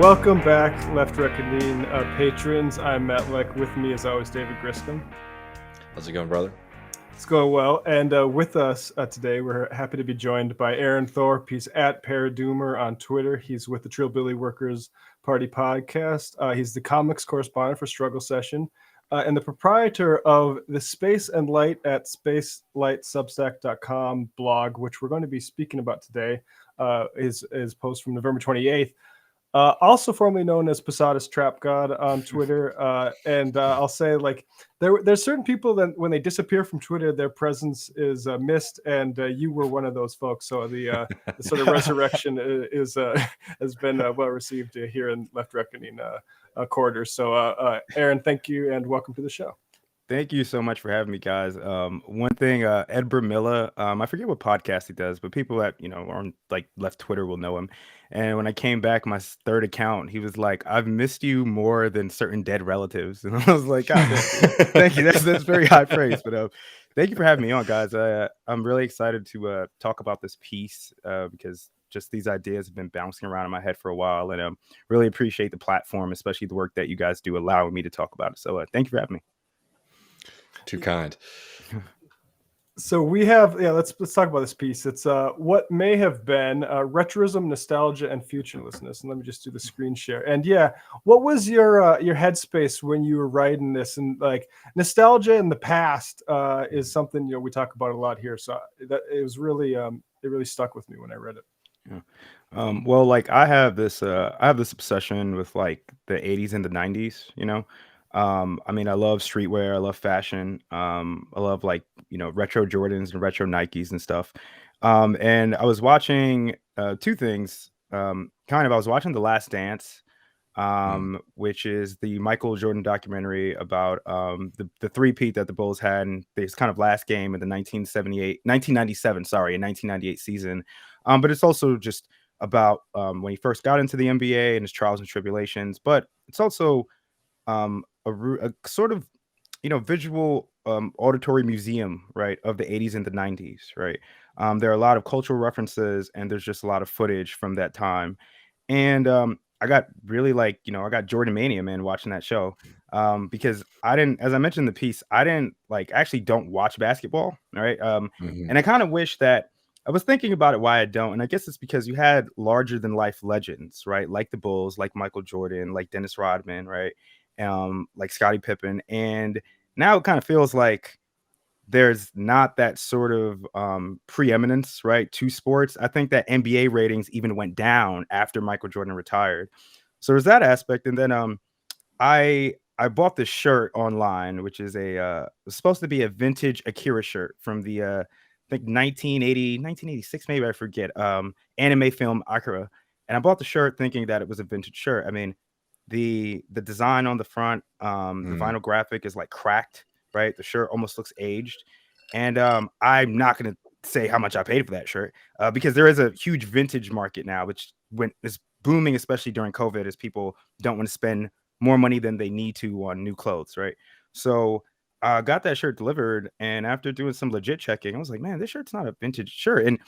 Welcome back, Left Reckoning patrons. I'm Matt Leck. With me, as always, David Griscom. How's it going, brother? It's going well. And with us today, we're happy to be joined by Aaron Thorpe. He's at Paradoomer on Twitter. He's with the Trillbilly Workers Party podcast. He's the comics correspondent for Struggle Session and the proprietor of the Space and Light at spacelightsubstack.com blog, which we're going to be speaking about today. His post from November 28th. Also formerly known as Posadas Trap God on Twitter. And I'll say, like, there's certain people that when they disappear from Twitter, their presence is missed. And you were one of those folks. So the sort of resurrection has been well received here in Left Reckoning quarters. So Aaron, thank you and welcome to the show. Thank you so much for having me, guys. One thing, Ed Bermilla, I forget what podcast he does, but people that, on like left Twitter will know him. And when I came back, my third account, he was like, "I've missed you more than certain dead relatives." And I was like, "God, thank you. That's very high praise." But thank you for having me on, guys. I'm really excited to talk about this piece because just these ideas have been bouncing around in my head for a while. And really appreciate the platform, especially the work that you guys do allowing me to talk about it. So thank you for having me. Too kind. So we have, let's talk about this piece. It's what may have been retroism, nostalgia, and futurelessness. And let me just do the screen share. And what was your headspace when you were writing this? And like nostalgia in the past is something we talk about a lot here. So that it was really it really stuck with me when I read it. Yeah. Well, like I have this obsession with like the 80s and the 90s, I mean, I love streetwear, I love fashion, I love like, retro Jordans and retro Nikes and stuff. And I was watching two things. I was watching The Last Dance, which is the Michael Jordan documentary about the three-peat that the Bulls had in this kind of last game in the 1998 season. But it's also just about when he first got into the NBA and his trials and tribulations. But it's also a sort of visual auditory museum, right, of the 80s and the 90s, right. There are a lot of cultural references and there's just a lot of footage from that time. And I got really I got Jordan Mania, man, watching that show, because as I mentioned in the piece, I didn't actually don't watch basketball, right. And I kind of wish that I was thinking about it, why I don't. And I guess it's because you had larger than life legends, right, like the Bulls, like Michael Jordan, like Dennis Rodman, right, like Scottie Pippen. And now it kind of feels like there's not that sort of preeminence, right, to sports. I think that NBA ratings even went down after Michael Jordan retired. So there's that aspect. And then I bought this shirt online, which is supposed to be a vintage Akira shirt from the I think 1986, maybe, I forget, anime film Akira. And I bought the shirt thinking that it was a vintage shirt. I mean, the design on the front, the vinyl graphic is like cracked, right? The shirt almost looks aged. And I'm not going to say how much I paid for that shirt because there is a huge vintage market now, which is booming, especially during COVID, as people don't want to spend more money than they need to on new clothes, right? So I got that shirt delivered, and after doing some legit checking, I was like, man, this shirt's not a vintage shirt. And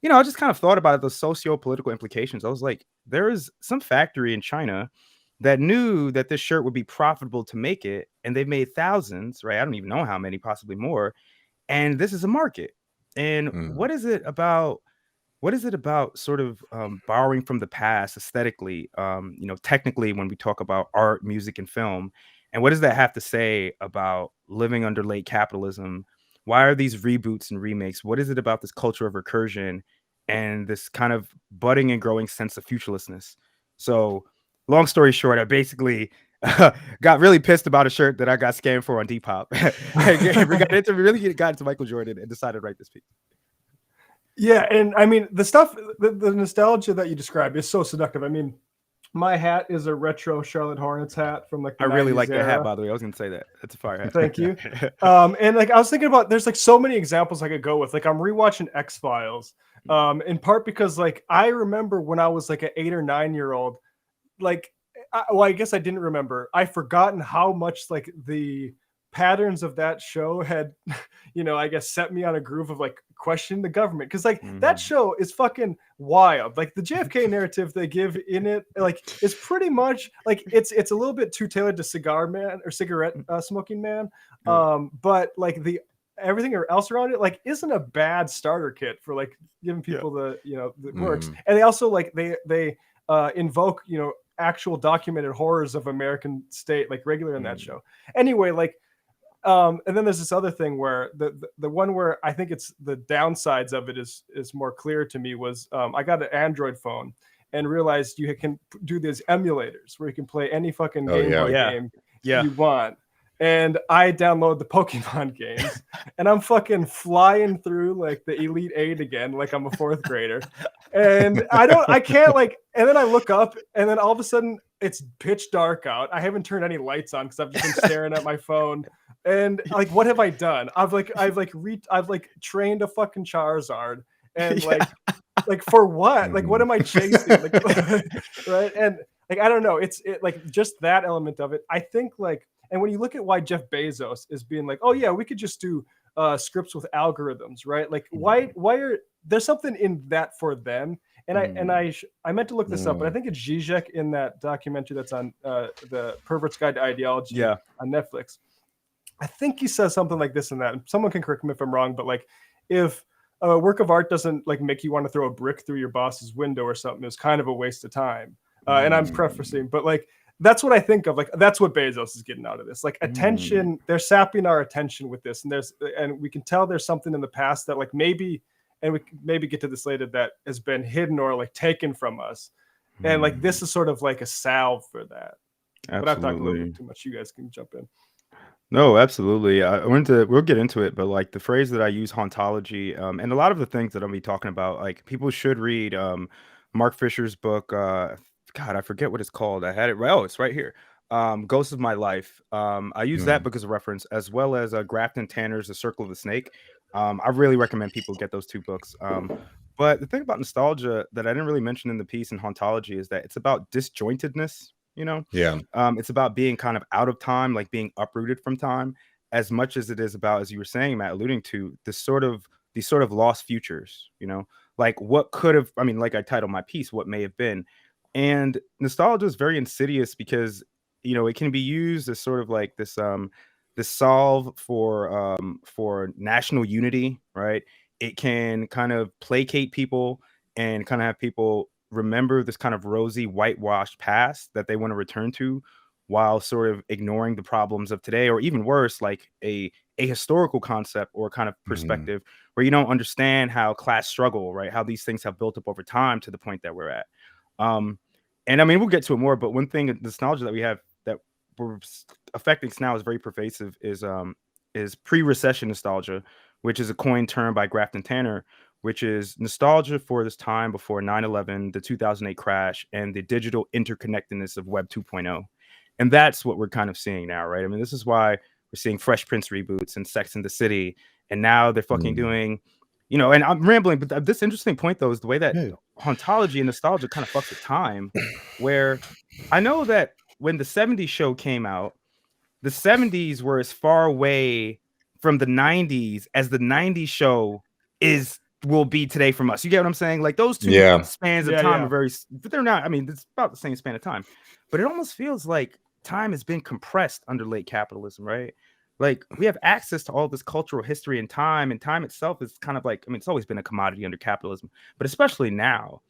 I just kind of thought about the socio-political implications. I was like, there is some factory in China that knew that this shirt would be profitable to make it, and they've made thousands, right? I don't even know how many, possibly more. And this is a market. And what is it about sort of borrowing from the past aesthetically, technically, when we talk about art, music, and film? And what does that have to say about living under late capitalism? Why are these reboots and remakes? What is it about this culture of recursion and this kind of budding and growing sense of futurelessness? So long story short, I basically got really pissed about a shirt that I got scammed for on Depop. We got into Michael Jordan and decided to write this piece. Yeah, and I mean, the nostalgia that you described is so seductive. I mean, my hat is a retro Charlotte Hornets hat from like the I really 90s like era. that hat, by the way. I was going to say that. That's a fire hat. Thank you. And like I was thinking about, there's like so many examples I could go with. Like I'm rewatching X-Files, in part because like I remember when I was like an 8 or 9 year old, like I guess I didn't remember. I've forgotten how much like the patterns of that show had, I guess set me on a groove of like questioning the government, because like that show is fucking wild. Like the JFK narrative they give in it, like is pretty much like it's a little bit too tailored to cigar man or cigarette smoking man, but like the everything else around it like isn't a bad starter kit for like giving people the works. And they also like they invoke actual documented horrors of American state like regular in that show. Anyway, like and then there's this other thing where the one where I think it's the downsides of it is more clear to me was I got an Android phone and realized you can do these emulators where you can play any fucking Game Boy game you want. And I download the Pokemon games and I'm fucking flying through like the Elite Eight again, like I'm a fourth grader. And I can't like, and then I look up and then all of a sudden it's pitch dark out. I haven't turned any lights on because I've just been staring at my phone. And like, what have I done? I've trained a fucking Charizard and like for what? Like, what am I chasing? Like, right? And like, I don't know. It's like just that element of it. I think like, and when you look at why Jeff Bezos is being like, oh yeah, we could just do scripts with algorithms, right? Like why are there's something in that for them? And I meant to look this up, but I think it's Zizek in that documentary that's on the Pervert's Guide to Ideology on Netflix. I think he says something like this and that. Someone can correct me if I'm wrong, but like if a work of art doesn't like make you want to throw a brick through your boss's window or something, it's kind of a waste of time. And I'm prefacing, but like that's what I think of. Like that's what Bezos is getting out of this. Like attention, they're sapping our attention with this, and we can tell there's something in the past that like maybe, and we maybe get to this later, that has been hidden or like taken from us, and like this is sort of like a salve for that. Absolutely. But I've talked a little bit too much. You guys can jump in. No, absolutely. We'll get into it, but like the phrase that I use, hauntology, and a lot of the things that I'll be talking about, like people should read Mark Fisher's book. God, I forget what it's called. I had it right. Oh, it's right here. Ghosts of My Life. I use that book as a reference, as well as Grafton Tanner's The Circle of the Snake. I really recommend people get those two books. But the thing about nostalgia that I didn't really mention in the piece in hauntology is that it's about disjointedness. It's about being kind of out of time, like being uprooted from time, as much as it is about, as you were saying, Matt, alluding to these sort of lost futures. Like what could have. I mean, like I titled my piece, "What May Have Been." And nostalgia is very insidious because it can be used as sort of like this solve for national unity, right? It can kind of placate people and kind of have people remember this kind of rosy whitewashed past that they want to return to, while sort of ignoring the problems of today, or even worse, like a historical concept or kind of perspective where you don't understand how class struggle, right? How these things have built up over time to the point that we're at. And I mean, we'll get to it more, but one thing, the nostalgia that we have that we're affecting now is very pervasive is pre-recession nostalgia, which is a coined term by Grafton Tanner, which is nostalgia for this time before 9/11, the 2008 crash, and the digital interconnectedness of Web 2.0. And that's what we're kind of seeing now, right? I mean, this is why we're seeing Fresh Prince reboots and Sex and the City, and now they're fucking doing, and I'm rambling, but this interesting point, though, is the way that hauntology and nostalgia kind of fucks with time, where I know that when the 70s show came out, the 70s were as far away from the 90s as the 90s show will be today from us. You get what I'm saying? Like those two spans of time are very, but they're not. I mean, it's about the same span of time, but it almost feels like time has been compressed under late capitalism, right? Like we have access to all this cultural history and time itself is kind of like, I mean, it's always been a commodity under capitalism, but especially now,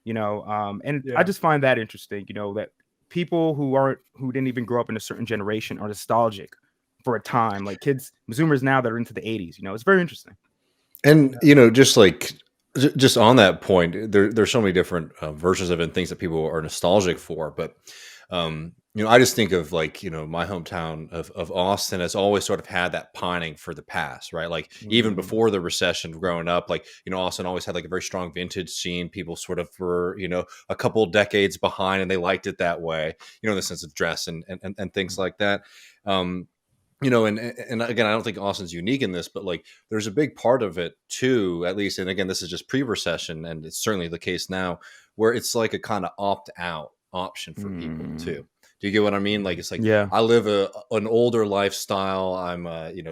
I just find that interesting, that people who didn't even grow up in a certain generation are nostalgic for a time, like kids, Zoomers now that are into the 80s, it's very interesting. And, just on that point, there's so many different versions of it and things that people are nostalgic for. But, I just think of like, my hometown of Austin has always sort of had that pining for the past, right? Like even before the recession growing up, like, Austin always had like a very strong vintage scene. People sort of were, a couple decades behind and they liked it that way, in the sense of dress and things like that. And again, I don't think Austin's unique in this, but like there's a big part of it too, at least. And again, this is just pre-recession, and it's certainly the case now, where it's like a kind of opt-out option for people too. Do you get what I mean? Like, it's like Yeah. I live an older lifestyle. I'm,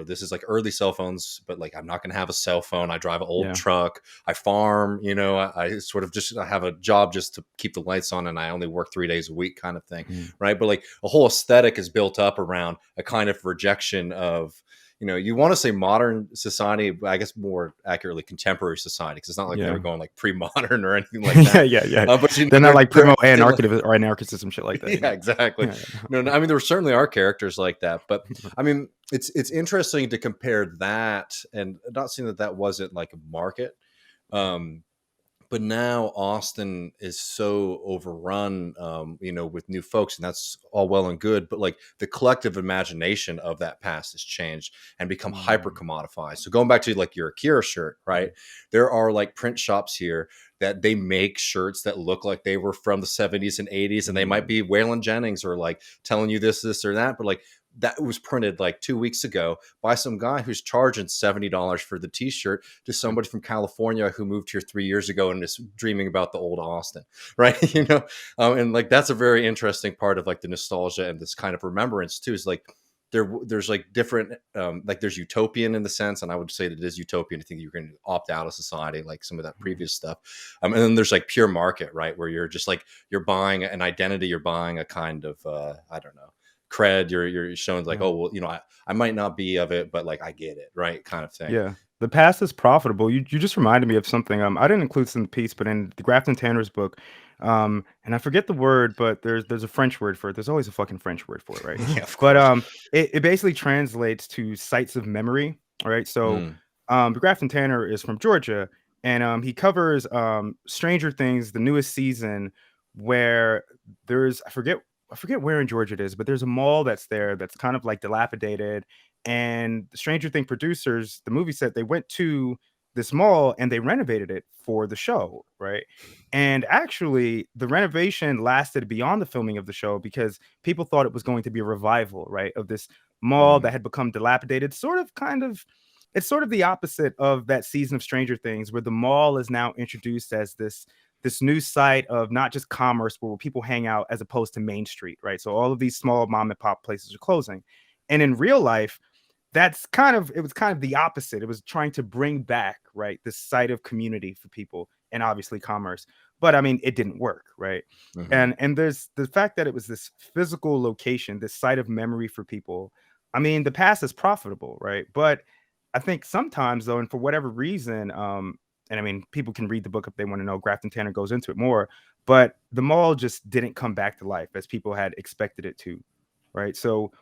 this is like early cell phones, but like I'm not going to have a cell phone. I drive an old Yeah. truck. I farm. I sort of I have a job just to keep the lights on, and I only work 3 days a week, kind of thing, right? But like a whole aesthetic is built up around a kind of rejection of, you want to say modern society, but I guess more accurately contemporary society, because it's not like they were going like pre-modern or anything like that. yeah. But they're not like primo anarchism shit like that. Yeah, exactly. No, I mean, there certainly are characters like that, but I mean, it's interesting to compare that, and not saying that wasn't like a market. But now Austin is so overrun, with new folks, and that's all well and good. But like the collective imagination of that past has changed and become hyper commodified. So going back to like your Akira shirt, right? There are like print shops here that they make shirts that look like they were from the 70s and 80s, and they might be Waylon Jennings or like telling you this or that, but like that was printed like 2 weeks ago by some guy who's charging $70 for the t-shirt to somebody from California who moved here 3 years ago and is dreaming about the old Austin, right? And like that's a very interesting part of like the nostalgia and this kind of remembrance too, is like there's like different like there's utopian in the sense, and I would say that it is utopian to think you're going to opt out of society like some of that previous stuff, and then there's like pure market, right, where you're just like you're buying an identity, you're buying a kind of I don't know, cred, you're showing like, oh well, I might not be of it, but like I get it, right, kind of thing. Yeah, the past is profitable. You just reminded me of something. I didn't include this in the piece, but in the Grafton Tanner's book, and I forget the word, but there's a French word for it. There's always a fucking French word for it, right? Yeah, of course. But it basically translates to sites of memory. All right, so the Grafton Tanner is from Georgia, and he covers Stranger Things, the newest season, where there's I forget where in Georgia it is, but there's a mall that's there that's kind of like dilapidated. And the Stranger Thing producers, the movie set, they went to this mall and they renovated it for the show, right? And actually, the renovation lasted beyond the filming of the show because people thought it was going to be a revival, right, of this mall that had become dilapidated. It's sort of the opposite of that season of Stranger Things, where the mall is now introduced as this new site of not just commerce, but where people hang out, as opposed to Main Street, right? So all of these small mom and pop places are closing. And in real life, it was kind of the opposite. It was trying to bring back, right, this site of community for people and obviously commerce. But I mean, it didn't work, right? And there's the fact that it was this physical location, this site of memory for people. I mean, the past is profitable, right? But I think sometimes, though, and for whatever reason, and I mean, people can read the book if they want to know. Grafton Tanner goes into it more, but the mall just didn't come back to life as people had expected it to, right? So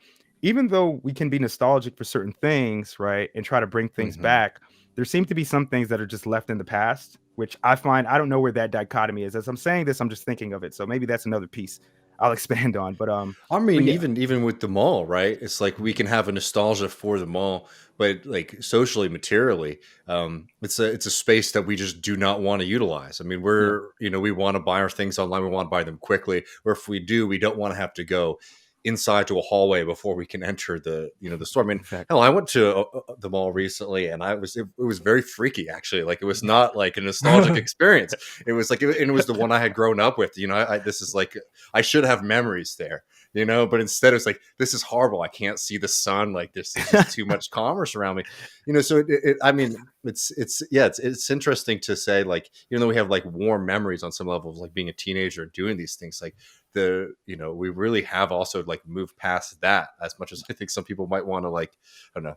even though we can be nostalgic for certain things, right, and try to bring things back, there seem to be some things that are just left in the past, which I find, I don't know where that dichotomy is. As I'm saying this, I'm just thinking of it. So maybe that's another piece I'll expand on. But I mean, yeah. even with the mall, right? It's like we can have a nostalgia for the mall, but like socially, materially, it's a space that we just do not want to utilize. I mean, we want to buy our things online, we want to buy them quickly, or if we do, we don't want to have to go inside to a hallway before we can enter the store. I mean, hell, I went to the mall recently, and it was very freaky, actually. Like, it was not like a nostalgic experience. It was like, and it was the one I had grown up with. This is like, I should have memories there, but instead it's like, this is horrible. I can't see the sun. Like, this is just too much commerce around me. So I mean, it's interesting to say, like, even though we have like warm memories on some levels, like being a teenager and doing these things, like we really have also like moved past that, as much as I think some people might want to, like, I don't know,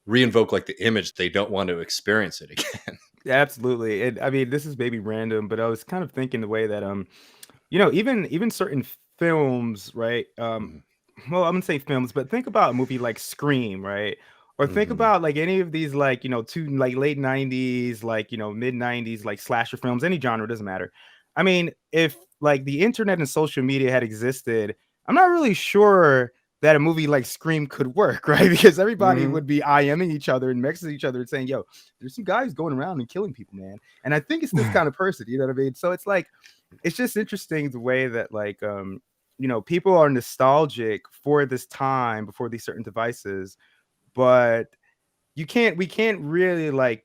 reinvoke like the image. They don't want to experience it again. Absolutely. And I mean, this is maybe random, but I was kind of thinking the way that even certain films, right? Well, I'm gonna say films, but think about a movie like Scream, right? Or think about like any of these, like, two like late 90s, like, mid 90s, like slasher films, any genre, doesn't matter. I mean, if like the internet and social media had existed, I'm not really sure that a movie like Scream could work, right? Because everybody would be IMing each other and messaging each other and saying, yo, there's some guys going around and killing people, man. And I think it's this kind of person, you know what I mean? So it's like, it's just interesting the way that, like, people are nostalgic for this time before these certain devices, but we can't really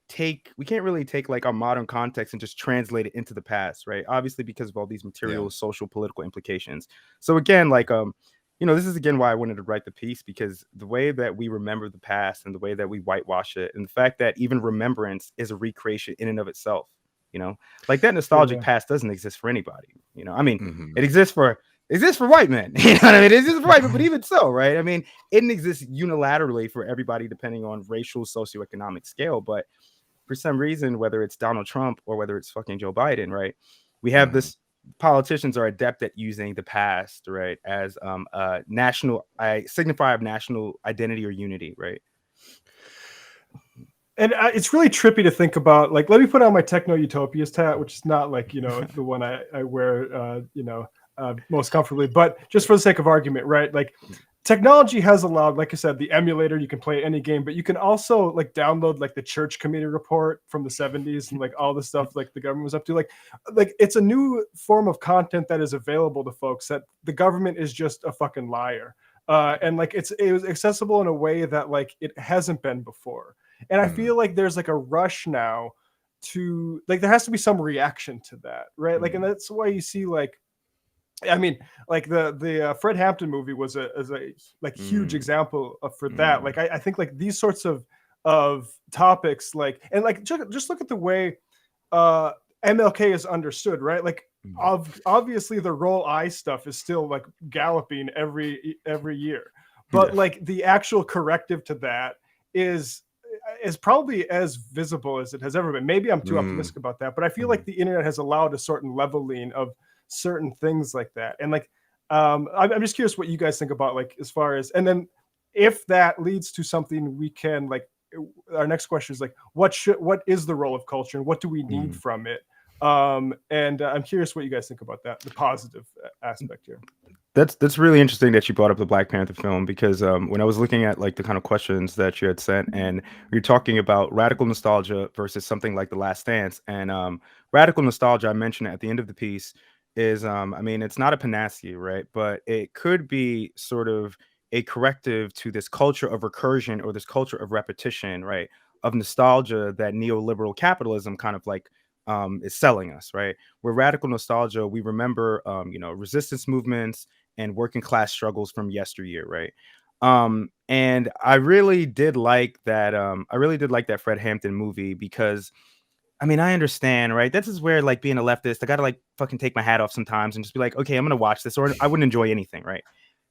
take like our modern context and just translate it into the past, right? Obviously, because of all these material, social, political implications. So again, this is again why I wanted to write the piece, because the way that we remember the past and the way that we whitewash it, and the fact that even remembrance is a recreation in and of itself, like that nostalgic past doesn't exist for anybody. I mean, it exists for white men. You know what I mean? It exists for white men, but even so, right? I mean, it exists unilaterally for everybody depending on racial, socioeconomic scale. But for some reason, whether it's Donald Trump or whether it's fucking Joe Biden, right? We have this. Politicians are adept at using the past, right, as a signifier of national identity or unity, right? And it's really trippy to think about. Like, let me put on my techno utopiast hat, which is not like the one I wear most comfortably, but just for the sake of argument, right? Like, technology has allowed, like I said, the emulator, you can play any game, but you can also like download like the church committee report from the 70s and like all the stuff like the government was up to. Like it's a new form of content that is available to folks that the government is just a fucking liar. And like it was accessible in a way that like it hasn't been before. And I feel like there's like a rush now to like, there has to be some reaction to that, right? Like, and that's why you see like, I mean, like the Fred Hampton movie was a like huge example for that. Like I think like these sorts of topics, like, and like just look at the way MLK is understood, right? Like obviously the roll eye stuff is still like galloping every year, but like the actual corrective to that is probably as visible as it has ever been. Maybe I'm too optimistic about that, but I feel like the internet has allowed a certain leveling of certain things like that. And like I'm just curious what you guys think about, like, as far as, and then if that leads to something we can like, our next question is like, what is the role of culture and what do we need from it? And I'm curious what you guys think about that, the positive aspect here. That's really interesting that you brought up the Black Panther film, because when I was looking at like the kind of questions that you had sent, and you're talking about radical nostalgia versus something like The Last Dance, and radical nostalgia, I mentioned at the end of the piece, is I mean, it's not a panacea, right? But it could be sort of a corrective to this culture of recursion or this culture of repetition, right? Of nostalgia that neoliberal capitalism kind of like is selling us, right? Where radical nostalgia, we remember resistance movements and working class struggles from yesteryear, right? And I really did like that. I really did like that Fred Hampton movie, because I mean, I understand, right? This is where, like, being a leftist, I gotta like fucking take my hat off sometimes and just be like, okay, I'm gonna watch this, or I wouldn't enjoy anything, right?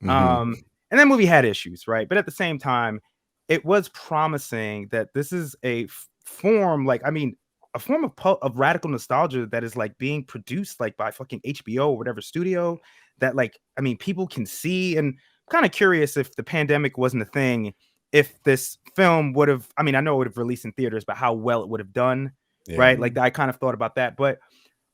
And that movie had issues, right? But at the same time, it was promising that this is a form, like, I mean, a form of radical nostalgia that is like being produced like by fucking HBO or whatever studio that, like, I mean, people can see. And I'm kind of curious, if the pandemic wasn't a thing, if this film would have, I mean, I know it would have released in theaters, but how well it would have done. Right. Like, I kind of thought about that, but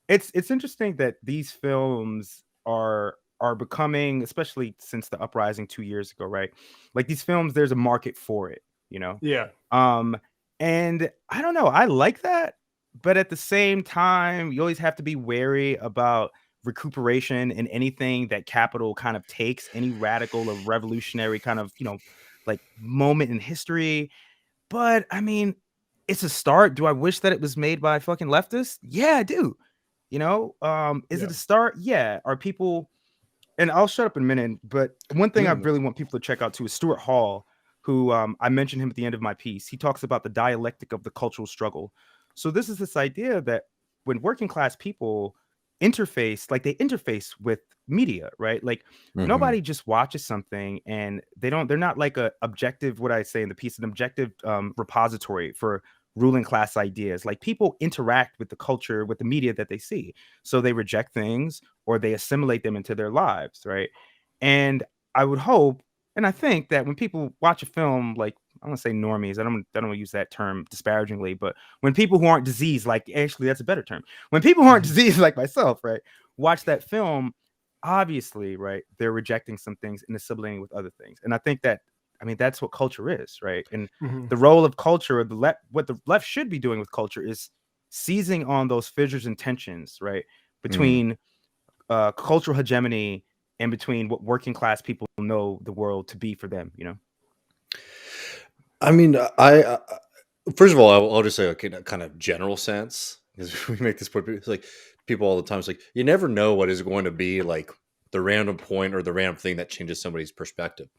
it's interesting that these films are becoming, especially since the uprising 2 years ago, right? Like, these films, there's a market for it, Yeah. And I don't know, I like that, but at the same time, you always have to be wary about recuperation in anything that capital kind of takes, any radical or revolutionary kind of, like, moment in history. But I mean, it's a start. Do I wish that it was made by fucking leftists? Yeah, I do. Is it a start? Yeah. Are people, and I'll shut up in a minute, but one thing I really want people to check out too is Stuart Hall, who I mentioned him at the end of my piece. He talks about the dialectic of the cultural struggle. So this is this idea that when working class people they interface with media, right? Like, nobody just watches something and they're not like a objective, what I say in the piece, an objective repository for ruling class ideas. Like, people interact with the culture, with the media that they see. So they reject things or they assimilate them into their lives, right? And I would hope, and I think that when people watch a film, like, I don't want to say normies, I don't want to use that term disparagingly, but when people who aren't diseased, like, actually that's a better term. When people who aren't diseased like myself, right, watch that film, obviously, right, they're rejecting some things and assimilating with other things. And I think that, I mean, that's what culture is, right? And the role of culture, or what the left should be doing with culture, is seizing on those fissures and tensions, right, between cultural hegemony and between what working class people know the world to be for them, I mean, I first of all, I'll just say, like, in a kind of general sense, because we make this point, it's like people all the time. It's like you never know what is going to be like the random point or the random thing that changes somebody's perspective.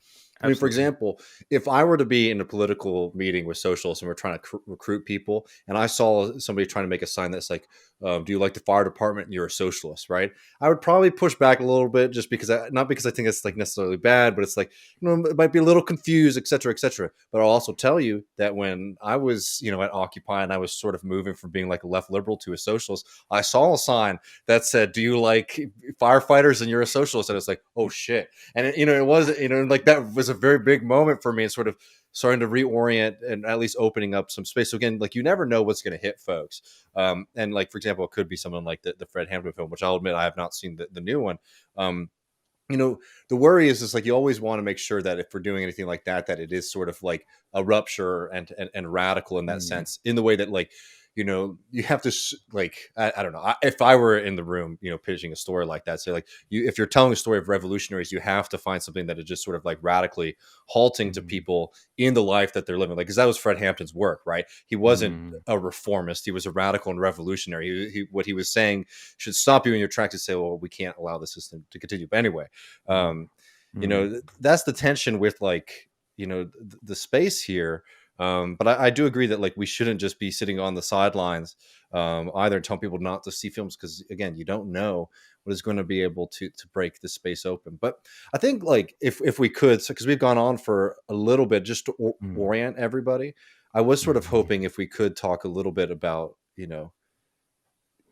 I mean, for Absolutely. example, if I were to be in a political meeting with socialists and we're trying to recruit people, and I saw somebody trying to make a sign that's like, "Do you like the fire department? And you're a socialist, right?" I would probably push back a little bit, just because not because I think it's like necessarily bad, but it's like, it might be a little confused, et cetera, et cetera. But I'll also tell you that when I was, at Occupy and I was sort of moving from being like a left liberal to a socialist, I saw a sign that said, "Do you like firefighters? And you're a socialist." And it's like, oh shit. And it was, like that was a very big moment for me, and sort of starting to reorient and at least opening up some space. So again, like you never know what's going to hit folks. And like, for example, it could be someone like the Fred Hampton film, which I'll admit I have not seen the new one. The worry is like you always want to make sure that if we're doing anything like that, that it is sort of like a rupture and radical in that sense, in the way that like, you have to like, I don't know, if I were in the room, pitching a story like that, say like if you're telling a story of revolutionaries, you have to find something that is just sort of like radically halting to people in the life that they're living. Like, because that was Fred Hampton's work, right? He wasn't a reformist. He was a radical and revolutionary. What he was saying should stop you in your tracks to say, well, we can't allow the system to continue. But anyway, that's the tension with like, the space here. But I do agree that like we shouldn't just be sitting on the sidelines, either telling people not to see films, because again, you don't know what is going to be able to break the space open. But I think like if we could, because we've gone on for a little bit, just to orient everybody, I was sort of hoping if we could talk a little bit about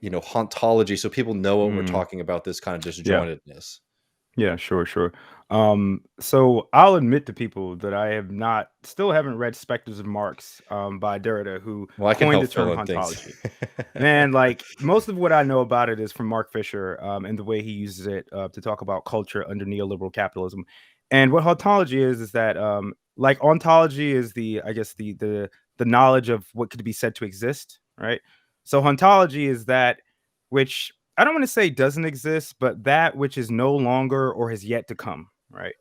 hauntology, so people know what we're talking about, this kind of disjointedness. Yeah, sure. So I'll admit to people that still haven't read Spectres of Marx by Derrida, who Well, I can coined help the term fill in things. hauntology. Man, like most of what I know about it is from Mark Fisher, and the way he uses it to talk about culture under neoliberal capitalism. And what hauntology is that like ontology is I guess the knowledge of what could be said to exist, right? So hauntology is that which I don't want to say doesn't exist, but that which is no longer or has yet to come, right?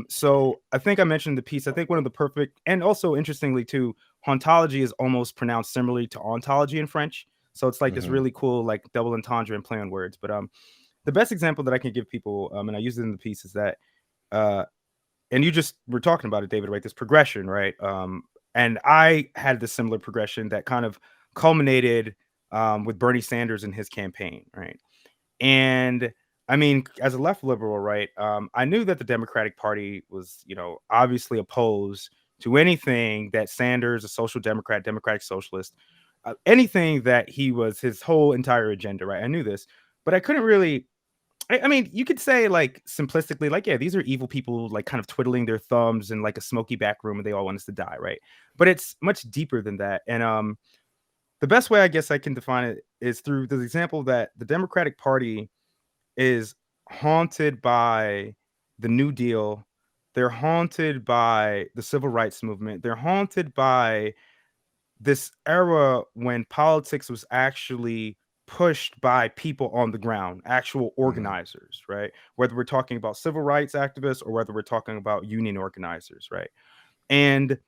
So I think I mentioned the piece. I think one of the perfect, and also interestingly too, hauntology is almost pronounced similarly to ontology in French. So it's like this really cool, like double entendre and play on words. But the best example that I can give people, and I use it in the piece, is that, and you just were talking about it, David, right? This progression, right? And I had this similar progression that kind of culminated with Bernie Sanders and his campaign, right? And I mean, as a left liberal, right, I knew that the Democratic Party was, obviously opposed to anything that Sanders, a social democrat, democratic socialist, anything that he was his whole entire agenda, right? I knew this, but I couldn't really. I mean, you could say like simplistically, like, yeah, these are evil people, like kind of twiddling their thumbs in like a smoky back room, and they all want us to die, right? But it's much deeper than that, and the best way I guess I can define it is through the example that the Democratic Party is haunted by the New Deal. They're haunted by the civil rights movement. They're haunted by this era when politics was actually pushed by people on the ground, actual organizers, right? Whether we're talking about civil rights activists or whether we're talking about union organizers, right? And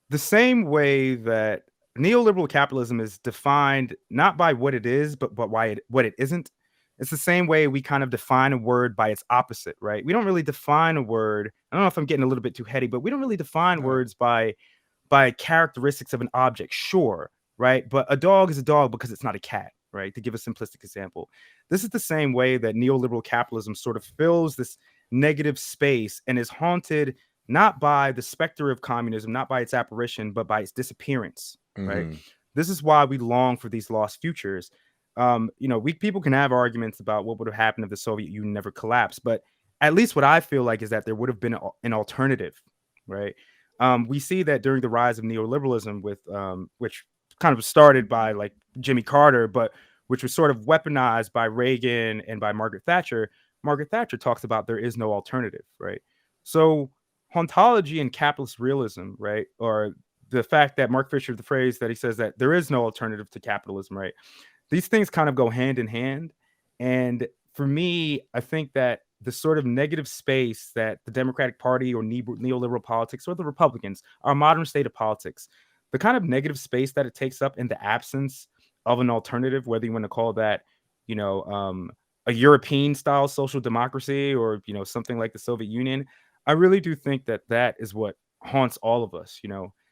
the same way that neoliberal capitalism is defined not by what it is, but what it isn't. It's the same way we kind of define a word by its opposite, right? We don't really define a word. I don't know if I'm getting a little bit too heady, but we don't really define words by characteristics of an object. Sure, right? But a dog is a dog because it's not a cat, right? To give a simplistic example. This is the same way that neoliberal capitalism sort of fills this negative space and is haunted not by the specter of communism, not by its apparition, but by its disappearance, right? This is why we long for these lost futures. We people can have arguments about what would have happened if the Soviet Union never collapsed, but at least what I feel like is that there would have been an alternative, right? We see that during the rise of neoliberalism, with which kind of started by like Jimmy Carter, but which was sort of weaponized by Reagan and by Margaret Thatcher. Margaret Thatcher talks about there is no alternative, right? So hauntology and capitalist realism, right, or the fact that Mark Fisher, the phrase that he says that there is no alternative to capitalism, right? These things kind of go hand in hand. And for me, I think that the sort of negative space that the Democratic Party or neoliberal politics or the Republicans, our modern state of politics, the kind of negative space that it takes up in the absence of an alternative, whether you want to call that, a European style social democracy or, something like the Soviet Union. I really do think that that is what haunts all of us,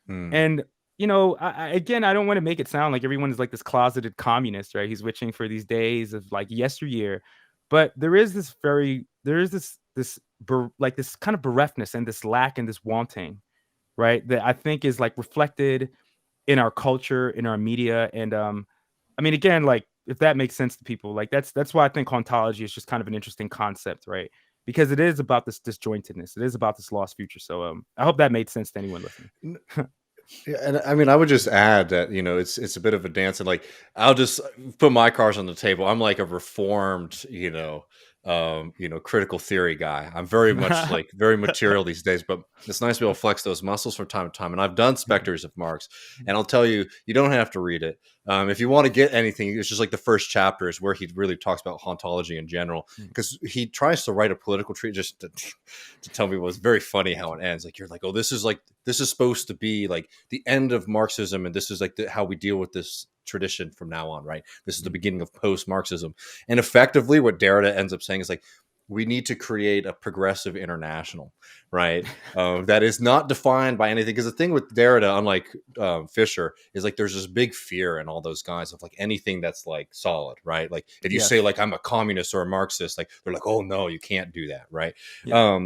and again, I don't want to make it sound like everyone is like this closeted communist, right? He's wishing for these days of like yesteryear, but there is this kind of bereftness and this lack and this wanting, right? That I think is like reflected in our culture, in our media, and I mean, again, like if that makes sense to people, like that's why I think hauntology is just kind of an interesting concept, right? Because it is about this disjointedness, it is about this lost future. So I hope that made sense to anyone listening. Yeah, and I mean, I would just add that it's a bit of a dance, and like I'll just put my cards on the table. I'm like a reformed, critical theory guy. I'm very much like very material these days, but it's nice to be able to flex those muscles from time to time. And I've done Spectres of Marx, and I'll tell you, you don't have to read it. If you want to get anything, it's just like the first chapter is where he really talks about hauntology in general, because he tries to write a political treatise just to tell me was very funny how it ends. Like you're like, oh, this is supposed to be like the end of Marxism, and this is like how we deal with this tradition from now on, right? This is the beginning of post-Marxism. And effectively what Derrida ends up saying is like, we need to create a progressive international, right? That is not defined by anything. Because the thing with Derrida, unlike Fisher, is like there's this big fear in all those guys of like anything that's like solid, right? Like if you say like I'm a communist or a Marxist, like they're like, oh no, you can't do that, right? Yeah.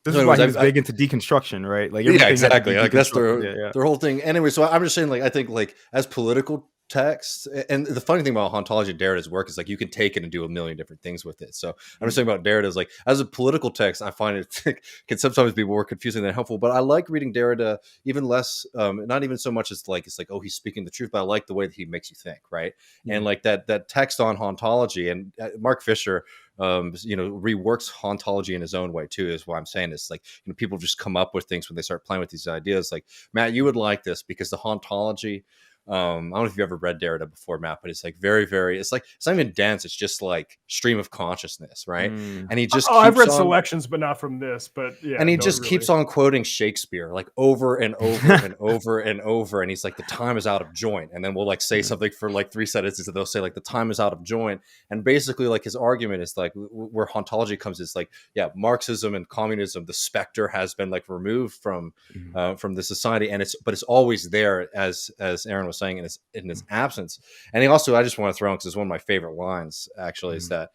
This is why he was big into deconstruction, right? Like exactly. Like that's their whole thing. Anyway, so I'm just saying, like I think like as political text, and the funny thing about hauntology and Derrida's work is like you can take it and do a million different things with it. So I'm just saying about Derrida's like as a political text, I find it can sometimes be more confusing than helpful. But I like reading Derrida even less, not even so much as like it's like, oh, he's speaking the truth, but I like the way that he makes you think, right? And like that text on hauntology, and Mark Fisher reworks hauntology in his own way too, is why I'm saying this. Like, people just come up with things when they start playing with these ideas. Like, Matt, you would like this because the hauntology, I don't know if you've ever read Derrida before, Matt, but it's like very, very, it's not even dense. It's just like stream of consciousness, right? And he just I've read selections, but not from this, but yeah. And he just keeps on quoting Shakespeare like over and over and over and over. And he's like, the time is out of joint. And then we'll like say something for like 3 sentences and they'll say like the time is out of joint. And basically like his argument is like where hauntology comes is like, yeah, Marxism and communism, the specter has been like removed from the society. And it's always there, as Aaron was saying, in his absence. And he also, I just want to throw in, because it's one of my favorite lines actually, is that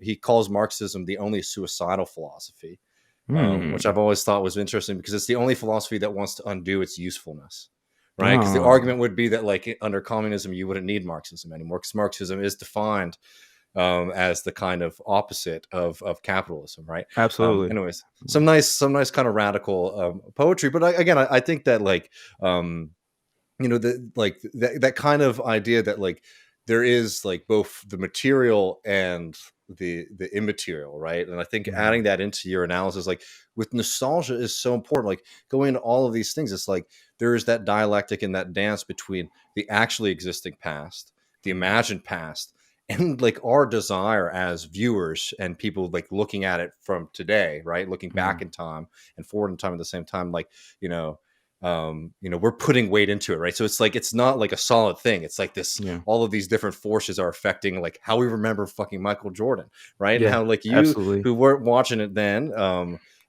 he calls Marxism the only suicidal philosophy, which I've always thought was interesting because it's the only philosophy that wants to undo its usefulness, right? Because the argument would be that like under communism you wouldn't need Marxism anymore, because Marxism is defined as the kind of opposite of capitalism, right? Absolutely. Anyways, some nice kind of radical poetry, but I think that like that kind of idea that like there is like both the material and the immaterial, right? And I think adding that into your analysis, like with nostalgia, is so important. Like going into all of these things, it's like there is that dialectic and that dance between the actually existing past, the imagined past, and like our desire as viewers and people like looking at it from today, right? Looking back in time and forward in time at the same time, like we're putting weight into it, right? So it's like it's not like a solid thing. It's like this, all of these different forces are affecting like how we remember fucking Michael Jordan, right? And how like you who weren't watching it then,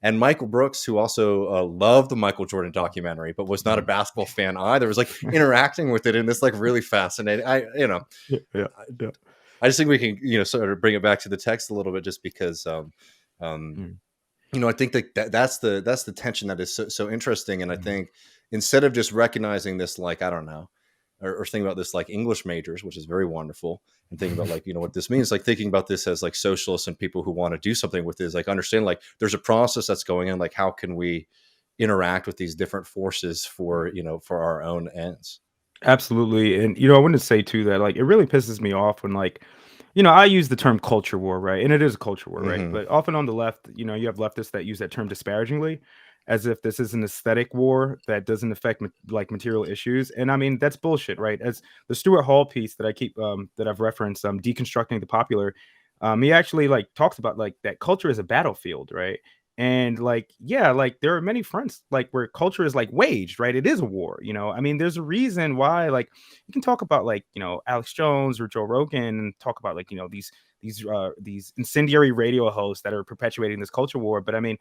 and Michael Brooks, who also loved the Michael Jordan documentary, but was not a basketball fan either, was like interacting with it in this like really fascinating. I just think we can sort of bring it back to the text a little bit, just because I think that's the tension that is so interesting. And I think instead of just recognizing this, like, I don't know, or thinking about this like English majors, which is very wonderful, and thinking about like, what this means, like thinking about this as like socialists and people who want to do something with this, like understand like there's a process that's going on, like how can we interact with these different forces for our own ends. Absolutely. And I wanted to say too that like it really pisses me off when like I use the term culture war, right? And it is a culture war, right? But often on the left, you have leftists that use that term disparagingly, as if this is an aesthetic war that doesn't affect like material issues. And I mean, that's bullshit, right? As the Stuart Hall piece that I keep that I've referenced, Deconstructing the Popular, He actually like talks about like that culture is a battlefield, right? And like, yeah, like there are many fronts like where culture is like waged, right? It is a war, you know. I mean, there's a reason why, like, you can talk about like, you know, Alex Jones or Joe Rogan and talk about like, you know, these incendiary radio hosts that are perpetuating this culture war. But I mean,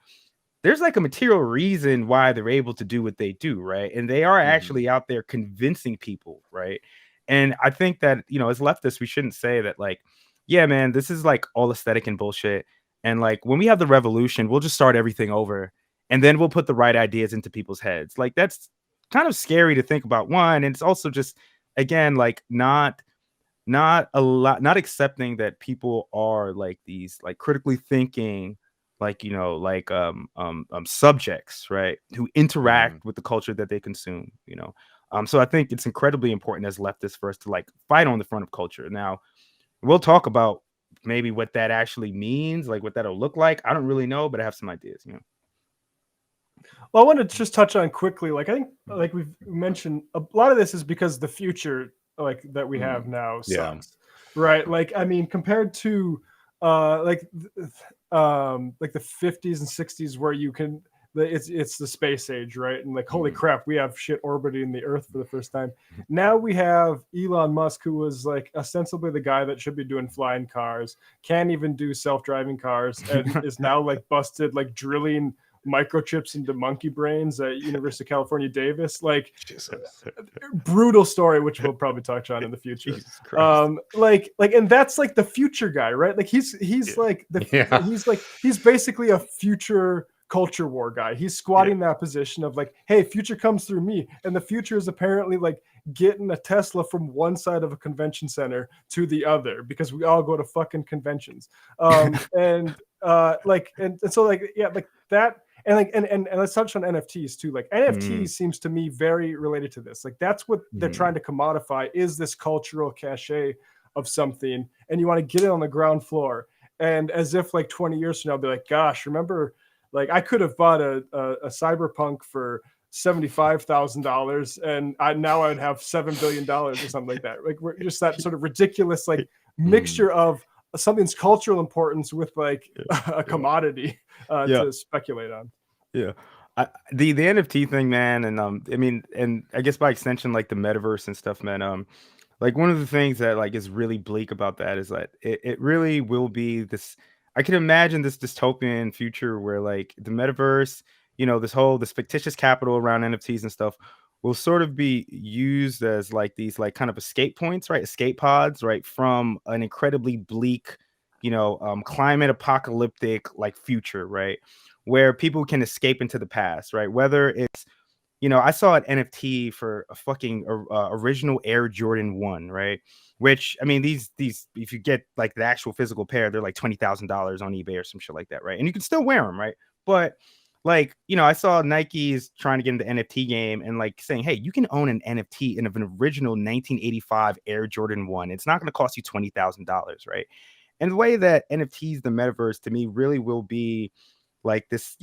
there's like a material reason why they're able to do what they do, right? And they are actually out there convincing people, right? And I think that, you know, as leftists, we shouldn't say that like, yeah, man, this is like all aesthetic and bullshit. And like when we have the revolution, we'll just start everything over and then we'll put the right ideas into people's heads. Like that's kind of scary to think about, one. And it's also just, again, like not accepting that people are like these like critically thinking, like, you know, like subjects, right, who interact with the culture that they consume, you know. So I think it's incredibly important as leftists for us to like fight on the front of culture. Now we'll talk about maybe what that actually means, like what that'll look like. I don't really know, but I have some ideas, you know. Well, I want to just touch on quickly, like I think like we've mentioned, a lot of this is because the future like that we have now sucks. Right? Like I mean, compared to like the 50s and 60s where you can it's the space age, right? And like holy crap, we have shit orbiting the earth for the first time. Now we have Elon Musk, who was like ostensibly the guy that should be doing flying cars, can't even do self-driving cars, and is now like busted like drilling microchips into monkey brains at University of California, Davis. Like brutal story, which we'll probably touch on in the future. And that's like the future guy, right? Like he's basically a future culture war guy. He's squatting that position of like, hey, future comes through me. And the future is apparently like getting a Tesla from one side of a convention center to the other because we all go to fucking conventions. And so like, yeah, like that. And like and let's touch on NFTs too. Like NFTs seems to me very related to this. Like that's what they're trying to commodify, is this cultural cachet of something, and you want to get it on the ground floor. And as if like 20 years from now, be like, gosh, remember, like I could have bought a cyberpunk for $75,000, and now I would have $7 billion or something like that. Like we're just that sort of ridiculous like mixture of something's cultural importance with like a commodity to speculate on. The NFT thing, man, and I mean, and I guess by extension, like the metaverse and stuff, man. Like one of the things that like is really bleak about that is that it really will be this. I can imagine this dystopian future where like the metaverse, you know, this fictitious capital around NFTs and stuff will sort of be used as like these like kind of escape points, right? Escape pods, right, from an incredibly bleak, you know, climate apocalyptic like future, right, where people can escape into the past, right? Whether it's, you know, I saw an NFT for a fucking original Air Jordan 1, right? Which, I mean, these if you get like the actual physical pair, they're like $20,000 on eBay or some shit like that, right? And you can still wear them, right? But like, you know, I saw Nike's trying to get into the NFT game and like saying, hey, you can own an NFT in an original 1985 Air Jordan 1. It's not going to cost you $20,000, right? And the way that NFTs, the metaverse, to me, really will be like this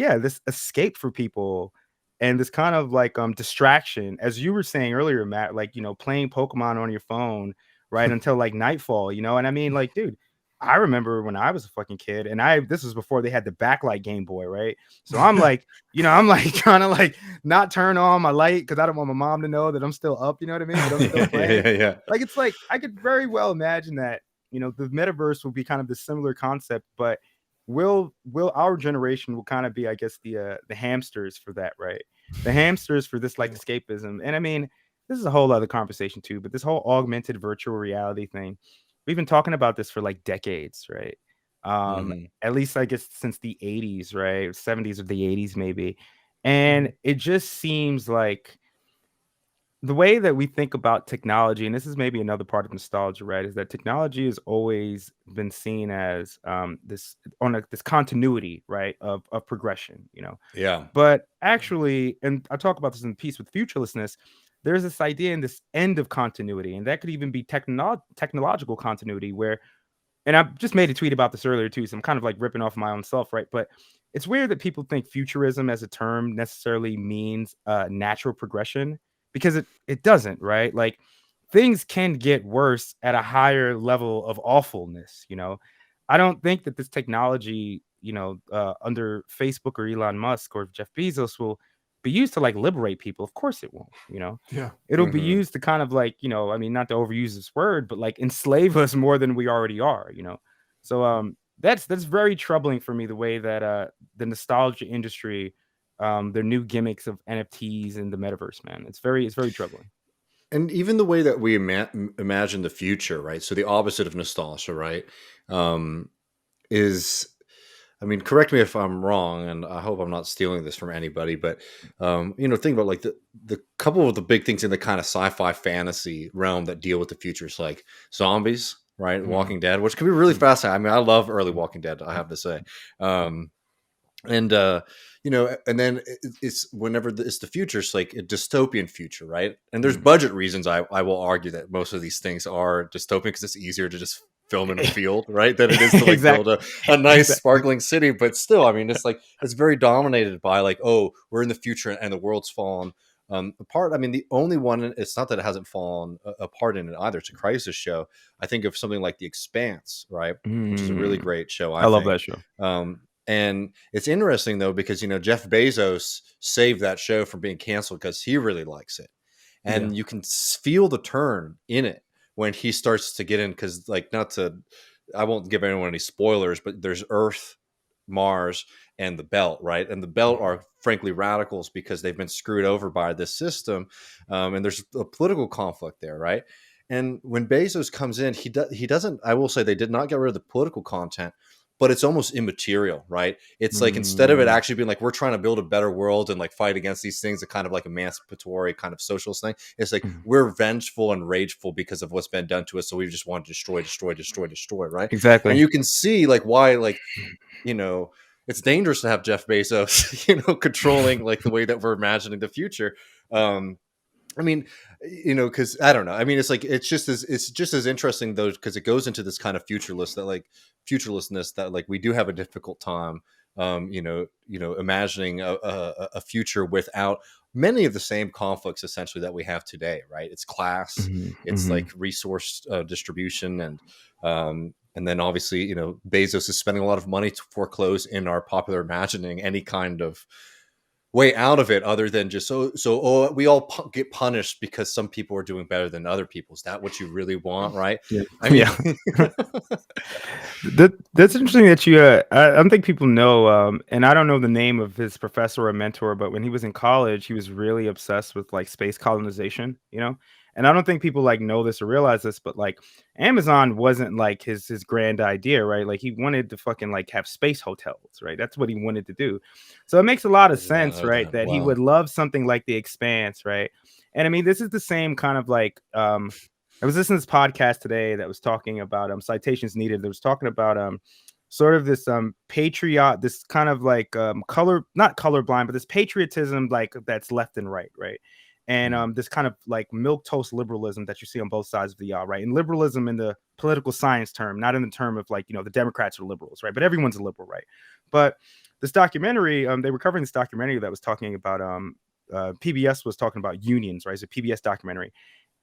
escape for people and this kind of like distraction, as you were saying earlier, Matt, like, you know, playing Pokemon on your phone, right, until like nightfall, you know. And I mean, like, dude, I remember when I was a fucking kid, and this was before they had the backlight Game Boy, right? So I'm like, you know, I'm like trying to like not turn on my light because I don't want my mom to know that I'm still up, you know what I mean? But I'm still playing. Like, it's like I could very well imagine that, you know, the metaverse will be kind of this similar concept, but will our generation will kind of be, I guess, the hamsters for that, right? The hamsters for this like escapism. And I mean, this is a whole other conversation too, but this whole augmented virtual reality thing, we've been talking about this for like decades, right? At least I guess since the 80s, right? 70s or the 80s maybe. And it just seems like the way that we think about technology, and this is maybe another part of nostalgia, right, is that technology has always been seen as this continuity, right, of progression, you know. But actually, and I talk about this in the piece with Futurelessness, there's this idea in this end of continuity, and that could even be technological continuity, where, and I just made a tweet about this earlier too, so I'm kind of like ripping off my own self, right? But it's weird that people think futurism as a term necessarily means natural progression, because it doesn't, right? Like things can get worse at a higher level of awfulness, you know. I don't think that this technology, under Facebook or Elon Musk or Jeff Bezos will be used to like liberate people. Of course it won't, Yeah. it'll be used to kind of like, I mean, not to overuse this word, but like enslave us more than we already are, So that's very troubling for me, the way that the nostalgia industry, their new gimmicks of NFTs and the metaverse, man. It's very troubling. And even the way that we imagine the future, right? So the opposite of nostalgia, right? Is, I mean, correct me if I'm wrong, and I hope I'm not stealing this from anybody, but think about like the couple of the big things in the kind of sci-fi fantasy realm that deal with the future is like zombies, right? Walking Dead, which can be really fascinating. I mean, I love early Walking Dead, I have to say. And and then it's whenever it's the future, it's like a dystopian future, right? And there's budget reasons. I will argue that most of these things are dystopian because it's easier to just film in a field, right, than it is to like build a nice sparkling city. But still, I mean, it's like it's very dominated by like, oh, we're in the future and the world's fallen apart. I mean, the only one, it's not that it hasn't fallen apart in it either. It's a crisis show. I think of something like The Expanse, right, which is a really great show. I love that show. And it's interesting though, because Jeff Bezos saved that show from being canceled because he really likes it, and you can feel the turn in it when he starts to get in. Because like, I won't give anyone any spoilers, but there's Earth, Mars, and the Belt, right? And the Belt are frankly radicals because they've been screwed over by this system, and there's a political conflict there, right? And when Bezos comes in, he doesn't. I will say they did not get rid of the political content, but it's almost immaterial, right? It's like, instead of it actually being like, we're trying to build a better world and like fight against these things, a kind of like emancipatory kind of socialist thing. It's like, we're vengeful and rageful because of what's been done to us. So we just want to destroy, right? Exactly. And you can see like why, like, it's dangerous to have Jeff Bezos, controlling like the way that we're imagining the future. I mean, because I don't know. I mean, it's like it's just as interesting though, because it goes into this kind of futurelessness that like we do have a difficult time, imagining a future without many of the same conflicts essentially that we have today, right? It's class, it's like resource distribution, and then obviously Bezos is spending a lot of money to foreclose in our popular imagining any kind of way out of it other than just we all get punished because some people are doing better than other people. Is that what you really want, right? I mean, that's interesting that you I don't think people know, and I don't know the name of his professor or mentor, but when he was in college he was really obsessed with like space colonization, and I don't think people like know this or realize this, but like Amazon wasn't like his grand idea, right? Like he wanted to fucking like have space hotels, right? That's what he wanted to do. So it makes a lot of sense, right? That he would love something like The Expanse, right? And I mean, this is the same kind of like, I was listening to this podcast today that was talking about citations needed. That was talking about sort of this this kind of like not colorblind, but this patriotism like that's left and right, right? And this kind of like milquetoast liberalism that you see on both sides of the aisle, right? And liberalism in the political science term, not in the term of like, the Democrats are liberals, right? But everyone's a liberal, right? But this documentary, they were covering this documentary that was talking about PBS was talking about unions, right? It's a PBS documentary.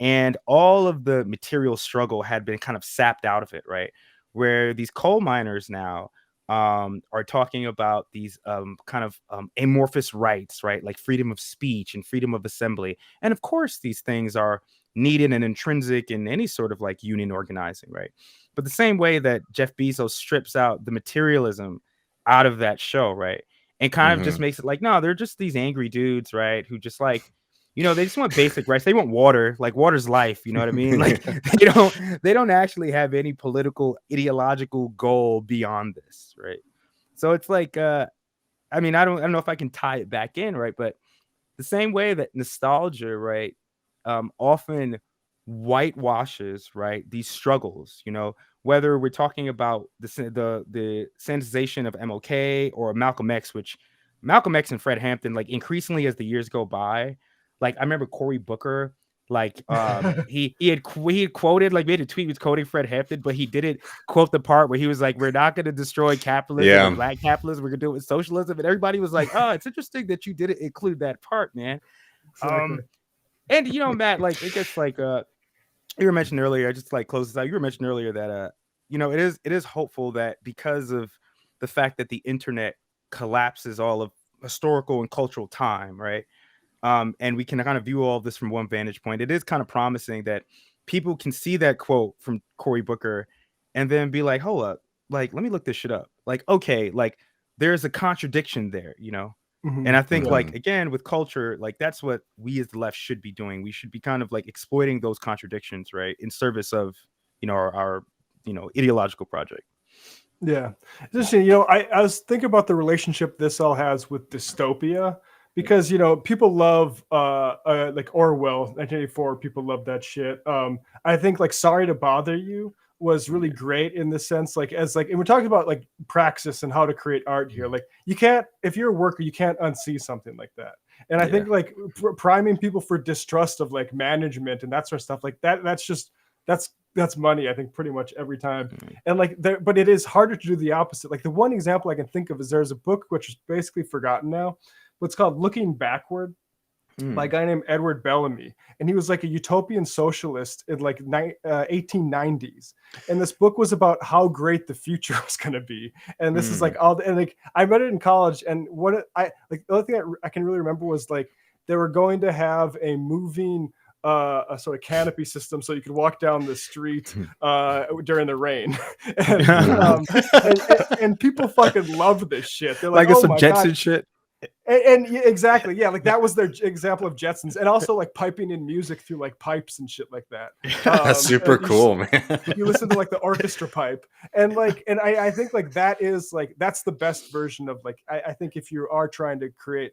And all of the material struggle had been kind of sapped out of it, right? Where these coal miners now are talking about these kind of amorphous rights, right? Like freedom of speech and freedom of assembly. And of course, these things are needed and intrinsic in any sort of like union organizing, right? But the same way that Jeff Bezos strips out the materialism out of that show, right? And kind of just makes it like, no, they're just these angry dudes, right? Who just like, they just want basic rights. They want water, like water's life. You know what I mean? Like they don't actually have any political, ideological goal beyond this, right? So it's like, I mean, I don't know if I can tie it back in, right? But the same way that nostalgia, right, often whitewashes, right, these struggles, whether we're talking about the sanitization of MLK or Malcolm X, which Malcolm X and Fred Hampton, like increasingly as the years go by, like I remember Cory Booker, like he had quoted, like made a tweet was quoting Fred Hampton, but he didn't quote the part where he was like, we're not going to destroy capitalism and black capitalism, we're going to do it with socialism. And everybody was like, oh, it's interesting that you didn't include that part, man. Exactly. And Matt, like it gets like you were mentioning earlier, I just like close this out. You were mentioning earlier that it is hopeful that because of the fact that the internet collapses all of historical and cultural time, right? And we can kind of view all of this from one vantage point. It is kind of promising that people can see that quote from Cory Booker and then be like, hold up, like, let me look this shit up. Like, okay, like there's a contradiction there, And I think like, again, with culture, like that's what we as the left should be doing. We should be kind of like exploiting those contradictions, right? In service of, our ideological project. Yeah. It's interesting. I was thinking about the relationship this all has with dystopia, because people love like Orwell 1984. People love that shit. I think like Sorry to Bother You was really great in the sense, like, and we're talking about like praxis and how to create art here. Like, you can't, if you're a worker, you can't unsee something like that. And I think like priming people for distrust of like management and that sort of stuff, like that's money, I think, pretty much every time. And like but it is harder to do the opposite. Like, the one example I can think of is there's a book which is basically forgotten now, but it's called Looking Backward by a guy named Edward Bellamy, and he was like a utopian socialist in like 1890s. And this book was about how great the future was going to be. And this is like and like I read it in college, and the only thing I can really remember was like they were going to have a moving a sort of canopy system so you could walk down the street during the rain. and people fucking love this shit. They're like, it's oh some my Jetson God. shit. And exactly, yeah, like that was their example of Jetsons, and also like piping in music through like pipes and shit like that. That's super cool, man. You listen to like the orchestra pipe, and I think like that is like that's the best version of like I think if you are trying to create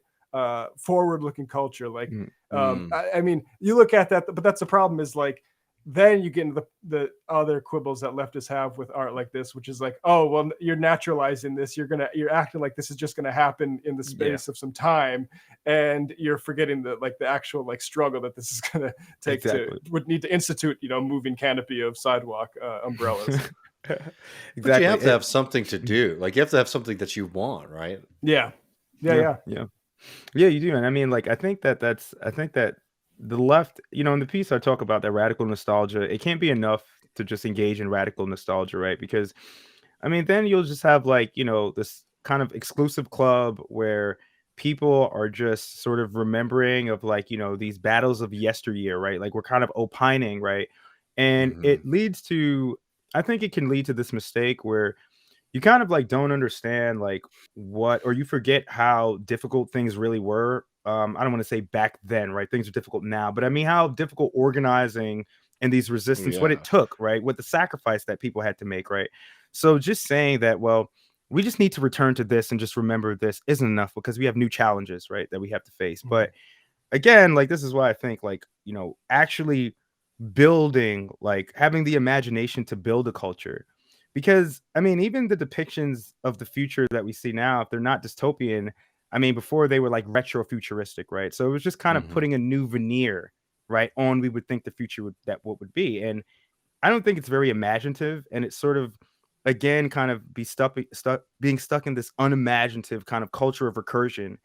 forward-looking culture, like I mean, you look at that, but that's the problem is like then you get into the other quibbles that leftists have with art like this, which is like, oh, well, you're naturalizing this. You're acting like this is just going to happen in the space of some time. And you're forgetting the actual like struggle that this is going to take would need to institute, moving canopy of sidewalk umbrellas. But you have to have something to do. Like, you have to have something that you want, right? Yeah, you do. And I mean, like, I think that the left, in the piece I talk about that radical nostalgia, it can't be enough to just engage in radical nostalgia, right? Because I mean, then you'll just have like, this kind of exclusive club where people are just sort of remembering of like, these battles of yesteryear, right? Like, we're kind of opining, right? And it leads to, I think it can lead to this mistake where you kind of like don't understand like or you forget how difficult things really were. I don't want to say back then, right? Things are difficult now, but I mean how difficult organizing and these resistance, what it took, right? What the sacrifice that people had to make, right? So just saying that, well, we just need to return to this and just remember this isn't enough because we have new challenges, right? That we have to face. But again, like, this is why I think like, actually building, like having the imagination to build a culture. Because I mean, even the depictions of the future that we see now, if they're not dystopian, I mean, before they were like retro futuristic, right? So it was just kind of putting a new veneer, right, on we would think the future what would be. And I don't think it's very imaginative, and it's sort of, again, kind of being stuck in this unimaginative kind of culture of recursion,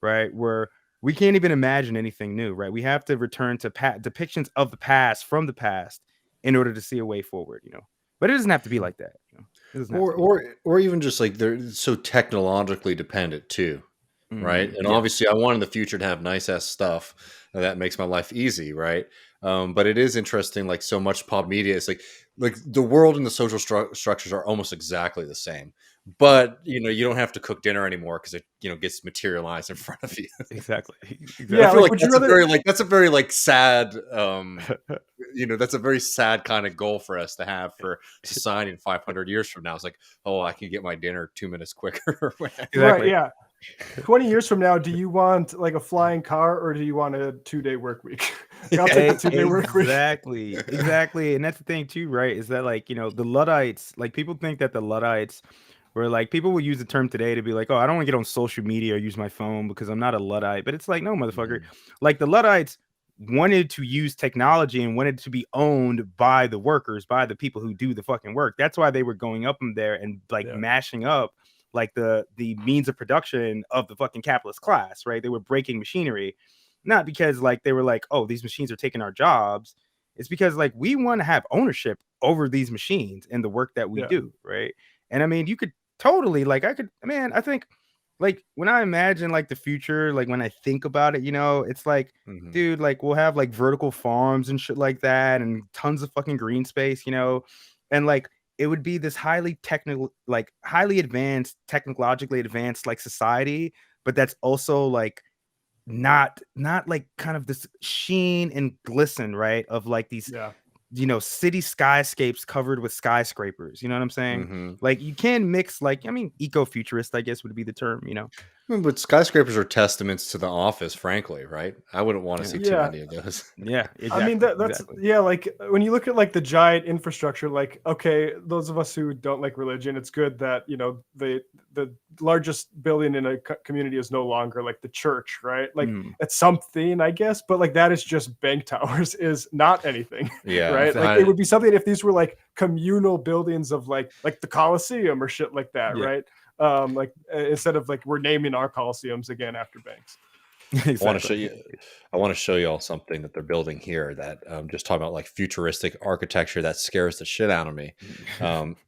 right, where we can't even imagine anything new, right? We have to return to depictions of the past from the past in order to see a way forward, But it doesn't have to be like that, or even just like they're so technologically dependent too, right? And obviously, I want in the future to have nice ass stuff that makes my life easy, right? But it is interesting, like so much pop media is like the world and the social structures are almost exactly the same. But you don't have to cook dinner anymore because it gets materialized in front of you. Exactly. Yeah, I feel like that's a very like sad that's a very sad kind of goal for us to have for society in 500 years from now. It's like, oh, I can get my dinner 2 minutes quicker. Exactly. Right, yeah. 20 years from now, do you want like a flying car or do you want a 2-day work week? I'll take the 2-day work week. Exactly. And that's the thing too, right? Is that like, the Luddites, like people think that the Luddites were like, people will use the term today to be like, oh, I don't want to get on social media or use my phone because I'm not a Luddite. But it's like, no, motherfucker. Like the Luddites wanted to use technology and wanted to be owned by the workers, by the people who do the fucking work. That's why they were going up in there and like mashing up like the means of production of the fucking capitalist class, right? They were breaking machinery, not because like they were like, oh, these machines are taking our jobs. It's because like we want to have ownership over these machines and the work that we Yeah. do, right? And I mean, you could totally like I think like when I imagine like the future, like when I think about it, you know, it's like, Mhm. dude, like we'll have like vertical farms and shit like that and tons of fucking green space, you know, and like it would be this highly technical, like highly advanced, technologically advanced like society, but that's also like not like kind of this sheen and glisten, right? Of like these, Yeah. you know, city skyscapes covered with skyscrapers. You know what I'm saying? Mhm. Like you can mix like, I mean, eco-futurist, I guess would be the term, you know. I mean, but skyscrapers are testaments to the office, frankly, right? I wouldn't want to Yeah. see too Yeah. many of those. Yeah, I mean exactly. that's Exactly. yeah, like when you look at like the giant infrastructure, like okay, those of us who don't like religion, it's good that you know the largest building in a community is no longer like the church, right? Like Mm, it's something, I guess, but like that is just bank towers is not anything, Yeah, right? Like exactly. it would be something if these were like communal buildings of like the Colosseum or shit like that, yeah, right? Like instead of like we're naming our Colosseums again after banks. I want to show exactly. you. I want to show you all something that they're building here. That just talking about like futuristic architecture that scares the shit out of me.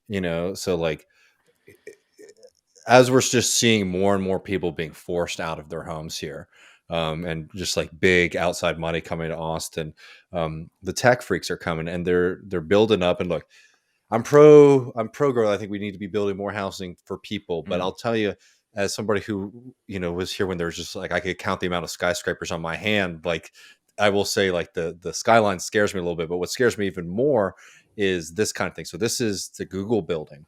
You know, so like as we're just seeing more and more people being forced out of their homes here, and just like big outside money coming to Austin, the tech freaks are coming and they're building up. And look, I'm pro growth. I think we need to be building more housing for people. But I'll tell you, as somebody who, you know, was here when there was just like I could count the amount of skyscrapers on my hand, like I will say like the skyline scares me a little bit. But what scares me even more is this kind of thing. So this is the Google building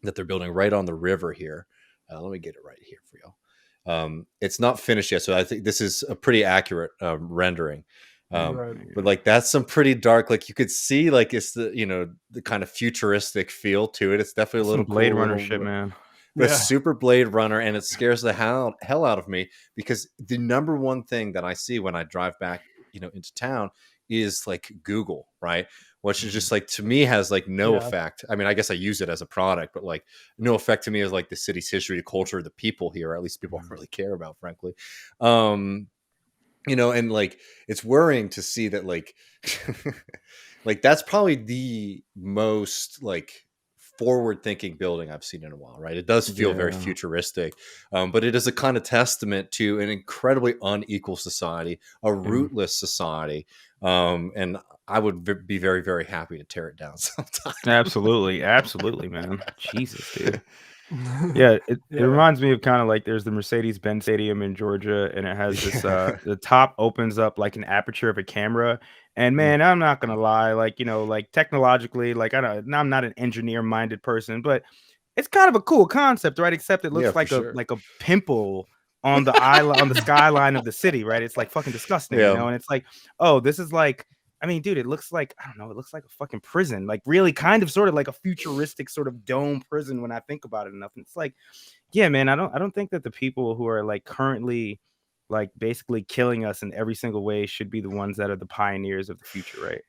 that they're building right on the river here. Let me get it right here for y'all. It's not finished yet, so I think this is a pretty accurate rendering. Right. But like that's some pretty dark. Like you could see, like it's the, you know, the kind of futuristic feel to it. It's definitely a Some little Blade cool, Runner little, shit, man. but Yeah. super Blade Runner, and it scares the hell out of me because the number one thing that I see when I drive back, you know, into town is like Google, right? Which is just like to me has like no Yeah. effect. I mean, I guess I use it as a product, but like no effect to me as like the city's history, the culture, the people here, or at least people I really care about, frankly. You know, and like it's worrying to see that like like that's probably the most like forward thinking building I've seen in a while, right? It does feel very Yeah. futuristic, but it is a kind of testament to an incredibly unequal society, a rootless society, and I would be very, very happy to tear it down sometime. Absolutely. Absolutely, man. Jesus, dude. Yeah, it Yeah. reminds me of kind of like there's the Mercedes-Benz Stadium in Georgia, and it has this the top opens up like an aperture of a camera. And man, I'm not gonna lie, like, you know, like technologically, like I'm not an engineer-minded person, but it's kind of a cool concept, right? Except it Yeah, looks for like sure. a pimple on the on the skyline of the city, right? It's like fucking disgusting, you Yeah. know? And it's like, oh, this is like, I mean, dude, it looks like, I don't know, it looks like a fucking prison, like really kind of sort of like a futuristic sort of dome prison when I think about it enough. And it's like, yeah, man, I don't think that the people who are like currently like basically killing us in every single way should be the ones that are the pioneers of the future, right?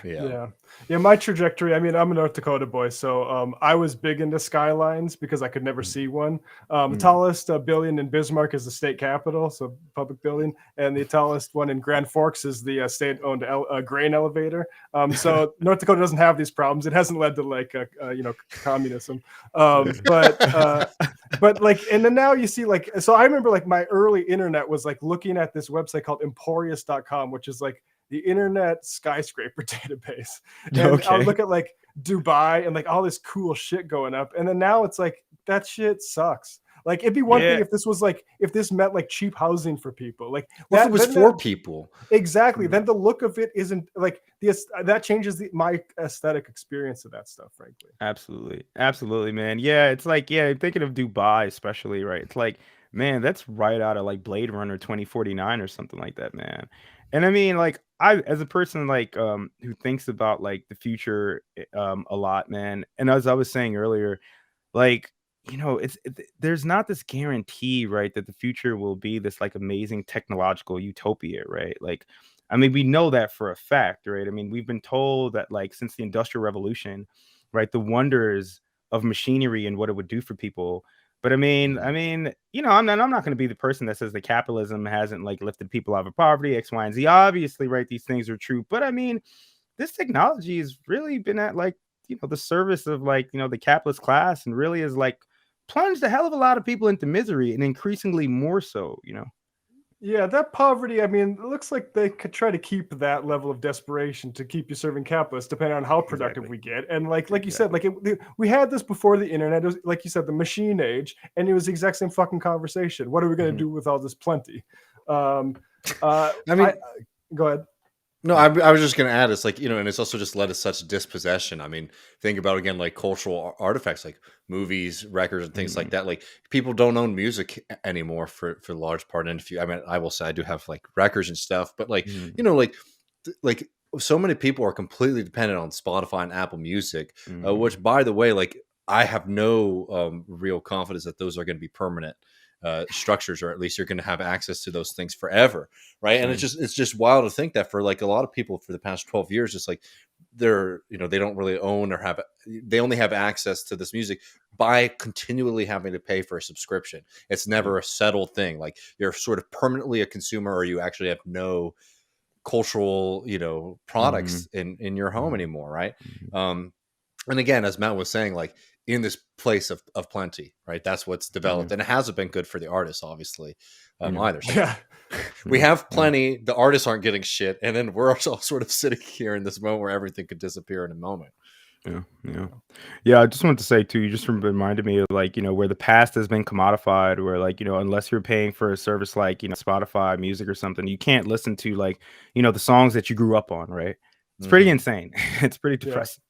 Yeah. Yeah, my trajectory, I mean, I'm a North Dakota boy, so I was big into skylines because I could never see one. The tallest building in Bismarck is the state capitol, so public building, and the tallest one in Grand Forks is the state-owned grain elevator. So North Dakota doesn't have these problems. It hasn't led to like you know, communism, but like, and then now you see like, so I remember like my early internet was like looking at this website called Emporius.com, which is like the internet skyscraper database. And I would Okay. look at like Dubai and like all this cool shit going up. And then now it's like, that shit sucks. Like it'd be one thing if this was like, if this meant like cheap housing for people, like What if that it was then for that- people? Exactly. Then the look of it isn't like this, that changes my aesthetic experience of that stuff, frankly. Absolutely. Absolutely, man. Yeah, it's like, yeah, thinking of Dubai especially, right? It's like, man, that's right out of like Blade Runner 2049 or something like that, man. And I mean, like I as a person like who thinks about like the future a lot, man. And as I was saying earlier, like, you know, there's not this guarantee, right, that the future will be this like amazing technological utopia, right? Like, I mean, we know that for a fact, right? I mean, we've been told that like since the Industrial Revolution, right, the wonders of machinery and what it would do for people. But I mean, you know, I'm not going to be the person that says that capitalism hasn't like lifted people out of poverty, X, Y, and Z. Obviously, right, these things are true. But I mean, this technology has really been at like, the service of like, the capitalist class, and really is like plunged a hell of a lot of people into misery, and increasingly more so, Yeah, that poverty, I mean, it looks like they could try to keep that level of desperation to keep you serving capitalists, depending on how productive we get. And like you said, like we had this before the internet. It was, like you said, the machine age, and it was the exact same fucking conversation. What are we going to do with all this plenty? I Go ahead. No, I was just going to add, it's like, and it's also just led to such dispossession. I mean, think about, again, like cultural artifacts, like movies, records, and things like that. Like, people don't own music anymore for the large part. And I will say I do have like records and stuff, but like, like so many people are completely dependent on Spotify and Apple Music, which, by the way, like, I have no real confidence that those are going to be permanent structures, or at least you're going to have access to those things forever, right? And it's just wild to think that for like a lot of people for the past 12 years, it's like they're they don't really own or they only have access to this music by continually having to pay for a subscription. It's never a settled thing. Like, you're sort of permanently a consumer, or you actually have no cultural products in your home anymore, right? And again, as Matt was saying, like, in this place of plenty, right? That's what's developed, and it hasn't been good for the artists, obviously, either. So we have plenty. The artists aren't getting shit, and then we're also sort of sitting here in this moment where everything could disappear in a moment. Yeah. I just wanted to say too, you just reminded me of like, where the past has been commodified, where like, unless you're paying for a service like, Spotify music or something, you can't listen to like, the songs that you grew up on, right? It's pretty insane. It's pretty depressing.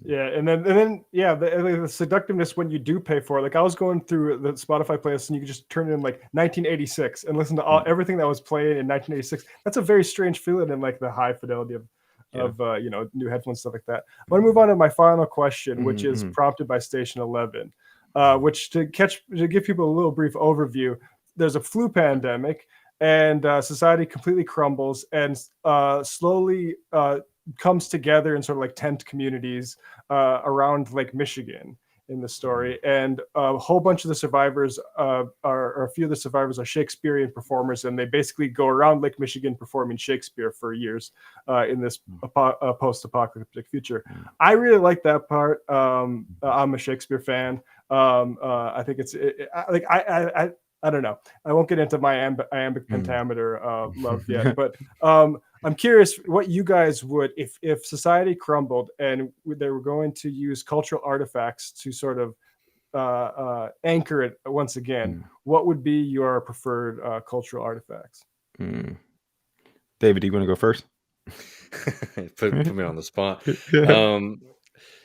Yeah, and then the seductiveness when you do pay for it. Like, I was going through the Spotify playlist, and you could just turn in like 1986 and listen to everything that was playing in 1986. That's a very strange feeling in like the high fidelity of new headphones, stuff like that. I want to move on to my final question, which is prompted by Station 11, which to give people a little brief overview. There's a flu pandemic, and society completely crumbles and slowly comes together in sort of like tent communities around Lake Michigan in the story. And a whole bunch of the survivors or a few of the survivors are Shakespearean performers, and they basically go around Lake Michigan performing Shakespeare for years in this post-apocalyptic future. I really like that part. I'm a Shakespeare fan. I think I don't know. I won't get into my iambic pentameter love yet, but I'm curious what you guys would, if society crumbled and they were going to use cultural artifacts to sort of anchor it once again, what would be your preferred cultural artifacts? David, do you want to go first? put me on the spot.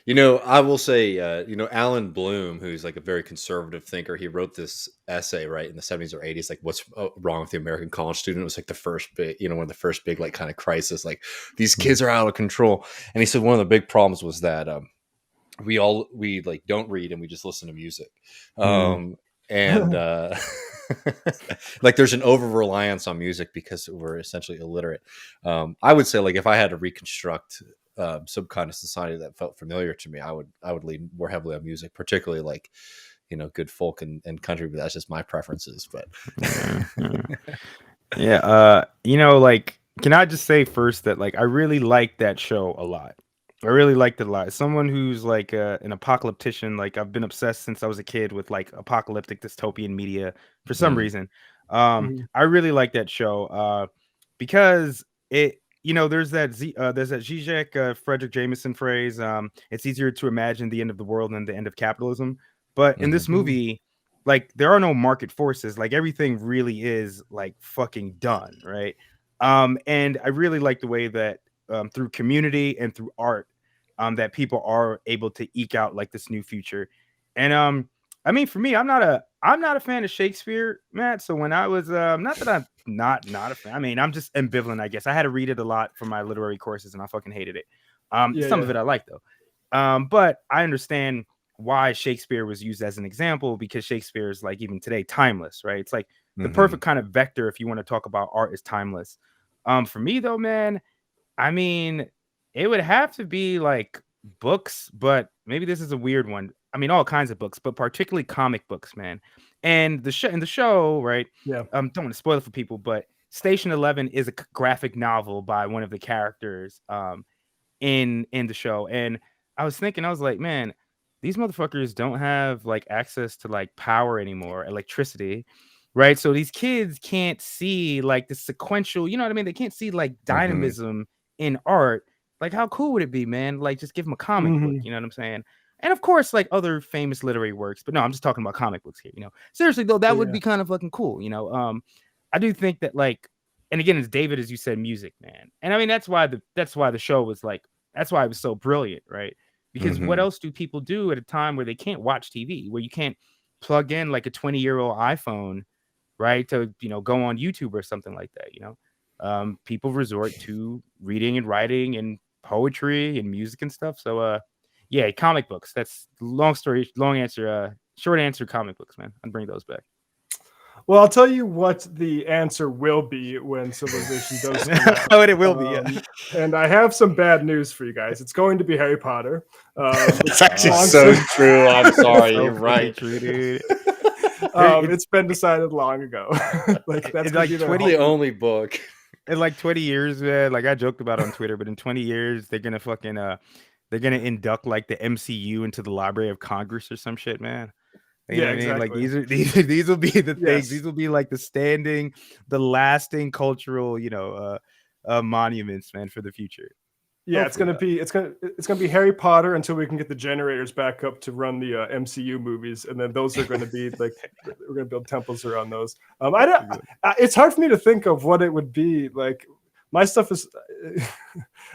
I will say, Alan Bloom, who's like a very conservative thinker, he wrote this essay right in the 70s or 80s, like, what's wrong with the American college student? It was like the first big, one of the first big like kind of crisis, like these kids are out of control. And he said one of the big problems was that we like don't read and we just listen to music. And like there's an over reliance on music because we're essentially illiterate. I would say, like, if I had to reconstruct some kind of society that felt familiar to me, I would lean more heavily on music, particularly like good folk and country, but that's just my preferences. But like, can I just say first that like I really like that show a lot. I really liked it a lot. As someone who's like an apocalyptician, like I've been obsessed since I was a kid with like apocalyptic dystopian media for some reason. I really like that show because it, there's that Zizek Frederick Jameson phrase. It's easier to imagine the end of the world than the end of capitalism. But in this movie, like there are no market forces. Like everything really is like fucking done, right? And I really like the way that through community and through art, that people are able to eke out like this new future. And I mean, for me, I'm not a fan of Shakespeare, Matt. So when I was not that I'm not a fan. I mean, I'm just ambivalent, I guess. I had to read it a lot for my literary courses, and I fucking hated it. Some of it I like though. But I understand why Shakespeare was used as an example, because Shakespeare is like even today timeless, right? It's like the perfect kind of vector if you want to talk about art is timeless. For me though, man, I mean, it would have to be like books, but maybe this is a weird one. I mean, all kinds of books, but particularly comic books, man. And in the show, right? Yeah. Don't want to spoil it for people, but Station 11 is a graphic novel by one of the characters in the show. And I was thinking, I was like, man, these motherfuckers don't have like access to like power anymore, electricity, right? So these kids can't see like the sequential, you know what I mean? They can't see like dynamism in art. Like, how cool would it be, man? Like, just give them a comic book, you know what I'm saying? And of course, like other famous literary works, but no, I'm just talking about comic books here, you know. Seriously though, that would be kind of fucking cool, you know. I do think that, like, and again, it's David, as you said, music, man. And I mean, that's why the show was like, that's why it was so brilliant, right? Because what else do people do at a time where they can't watch TV, where you can't plug in like a 20-year-old iPhone, right, to, you know, go on YouTube or something like that, you know? People resort to reading and writing and poetry and music and stuff. So, yeah, comic books. That's long answer, short answer, comic books, man. I'd bring those back. Well, I'll tell you what the answer will be when Civilization does come out. Oh, and it will be, yeah. And I have some bad news for you guys. It's going to be Harry Potter. It's actually so true. I'm sorry. You're right. True, dude. It's been decided long ago. Like, that's like the only book. In like 20 years, man, like I joked about on Twitter, but in 20 years, they're gonna fucking they're gonna induct like the MCU into the Library of Congress or some shit, man. You know what I mean? Like these will be the things. These will be like the lasting cultural, you know, monuments, man, for the future. Yeah, it's gonna be Harry Potter until we can get the generators back up to run the MCU movies, and then those are going to be like, we're going to build temples around those. It's hard for me to think of what it would be like. My stuff is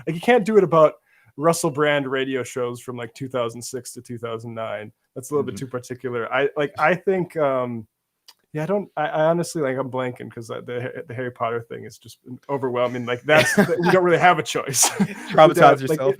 like, you can't do it about Russell Brand radio shows from like 2006 to 2009. That's a little bit too particular. I think I honestly, like, I'm blanking because the Harry Potter thing is just overwhelming. Like, we don't really have a choice. Traumatize yourself.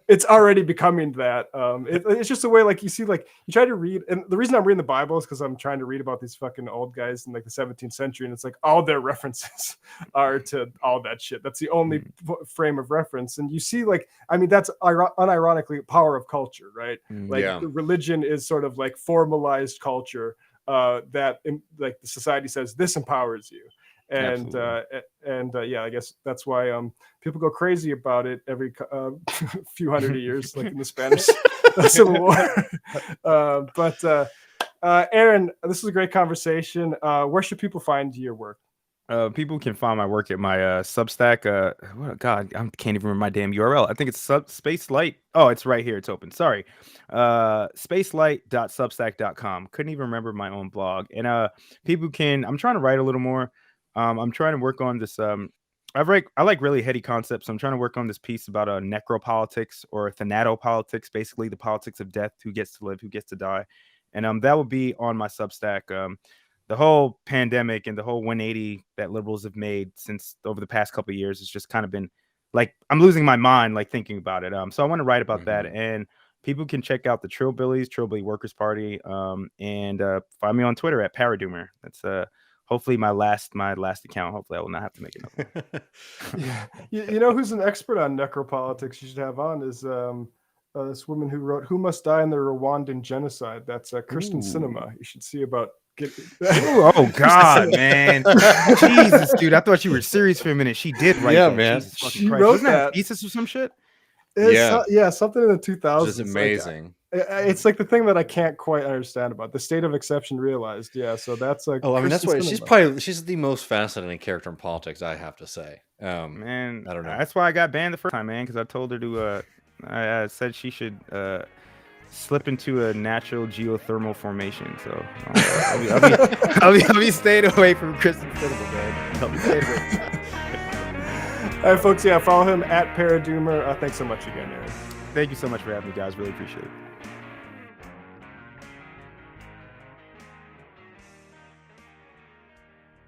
It's already becoming that. It's just the way, like, you see, like, you try to read, and the reason I'm reading the Bible is because I'm trying to read about these fucking old guys in like the 17th century, and it's like all their references are to all that shit. That's the only frame of reference, and you see, like, I mean, that's unironically power of culture, right? Like, the religion is sort of like formalized culture. That like the society says this empowers you, and I guess that's why people go crazy about it every few hundred years, like in the Spanish Civil War. But Aaron, this is a great conversation. Where should people find your work? People can find my work at my Substack. God, I can't even remember my damn URL. I think it's Spacelight. Oh, it's right here. It's open. Sorry. Spacelight.substack.com. Couldn't even remember my own blog. And people can, I'm trying to write a little more. I'm trying to work on this. I like really heady concepts. So I'm trying to work on this piece about necropolitics or thanatopolitics, basically the politics of death, who gets to live, who gets to die. And that will be on my Substack. The whole pandemic and the whole 180 that liberals have made since over the past couple of years has just kind of been like, I'm losing my mind, like, thinking about it. So I want to write about that, and people can check out the Trillbilly Workers Party, and find me on Twitter at Paradoomer. That's hopefully my last account. Hopefully I will not have to make another one. You know who's an expert on necropolitics you should have on is this woman who wrote "Who Must Die in the Rwandan Genocide." That's Kirsten Sinema. You should see about. Oh God, man! Jesus, dude, I thought you were serious for a minute. She did write that. Man. She wrote that thesis or some shit. Something in the 2000s. It's amazing. Like, it's like the thing that I can't quite understand about the state of exception realized. Yeah, so that's like. Oh, I mean, that's why she's the most fascinating character in politics, I have to say. Man, I don't know. That's why I got banned the first time, man, because I told her to. I said she should. Slip into a natural geothermal formation, so I'll be staying away from Kristen Cinema, man. I'll be staying away. All right, folks. Yeah, follow him at Paradoomer. Thanks so much again, Aaron. Thank you so much for having me, guys. Really appreciate it.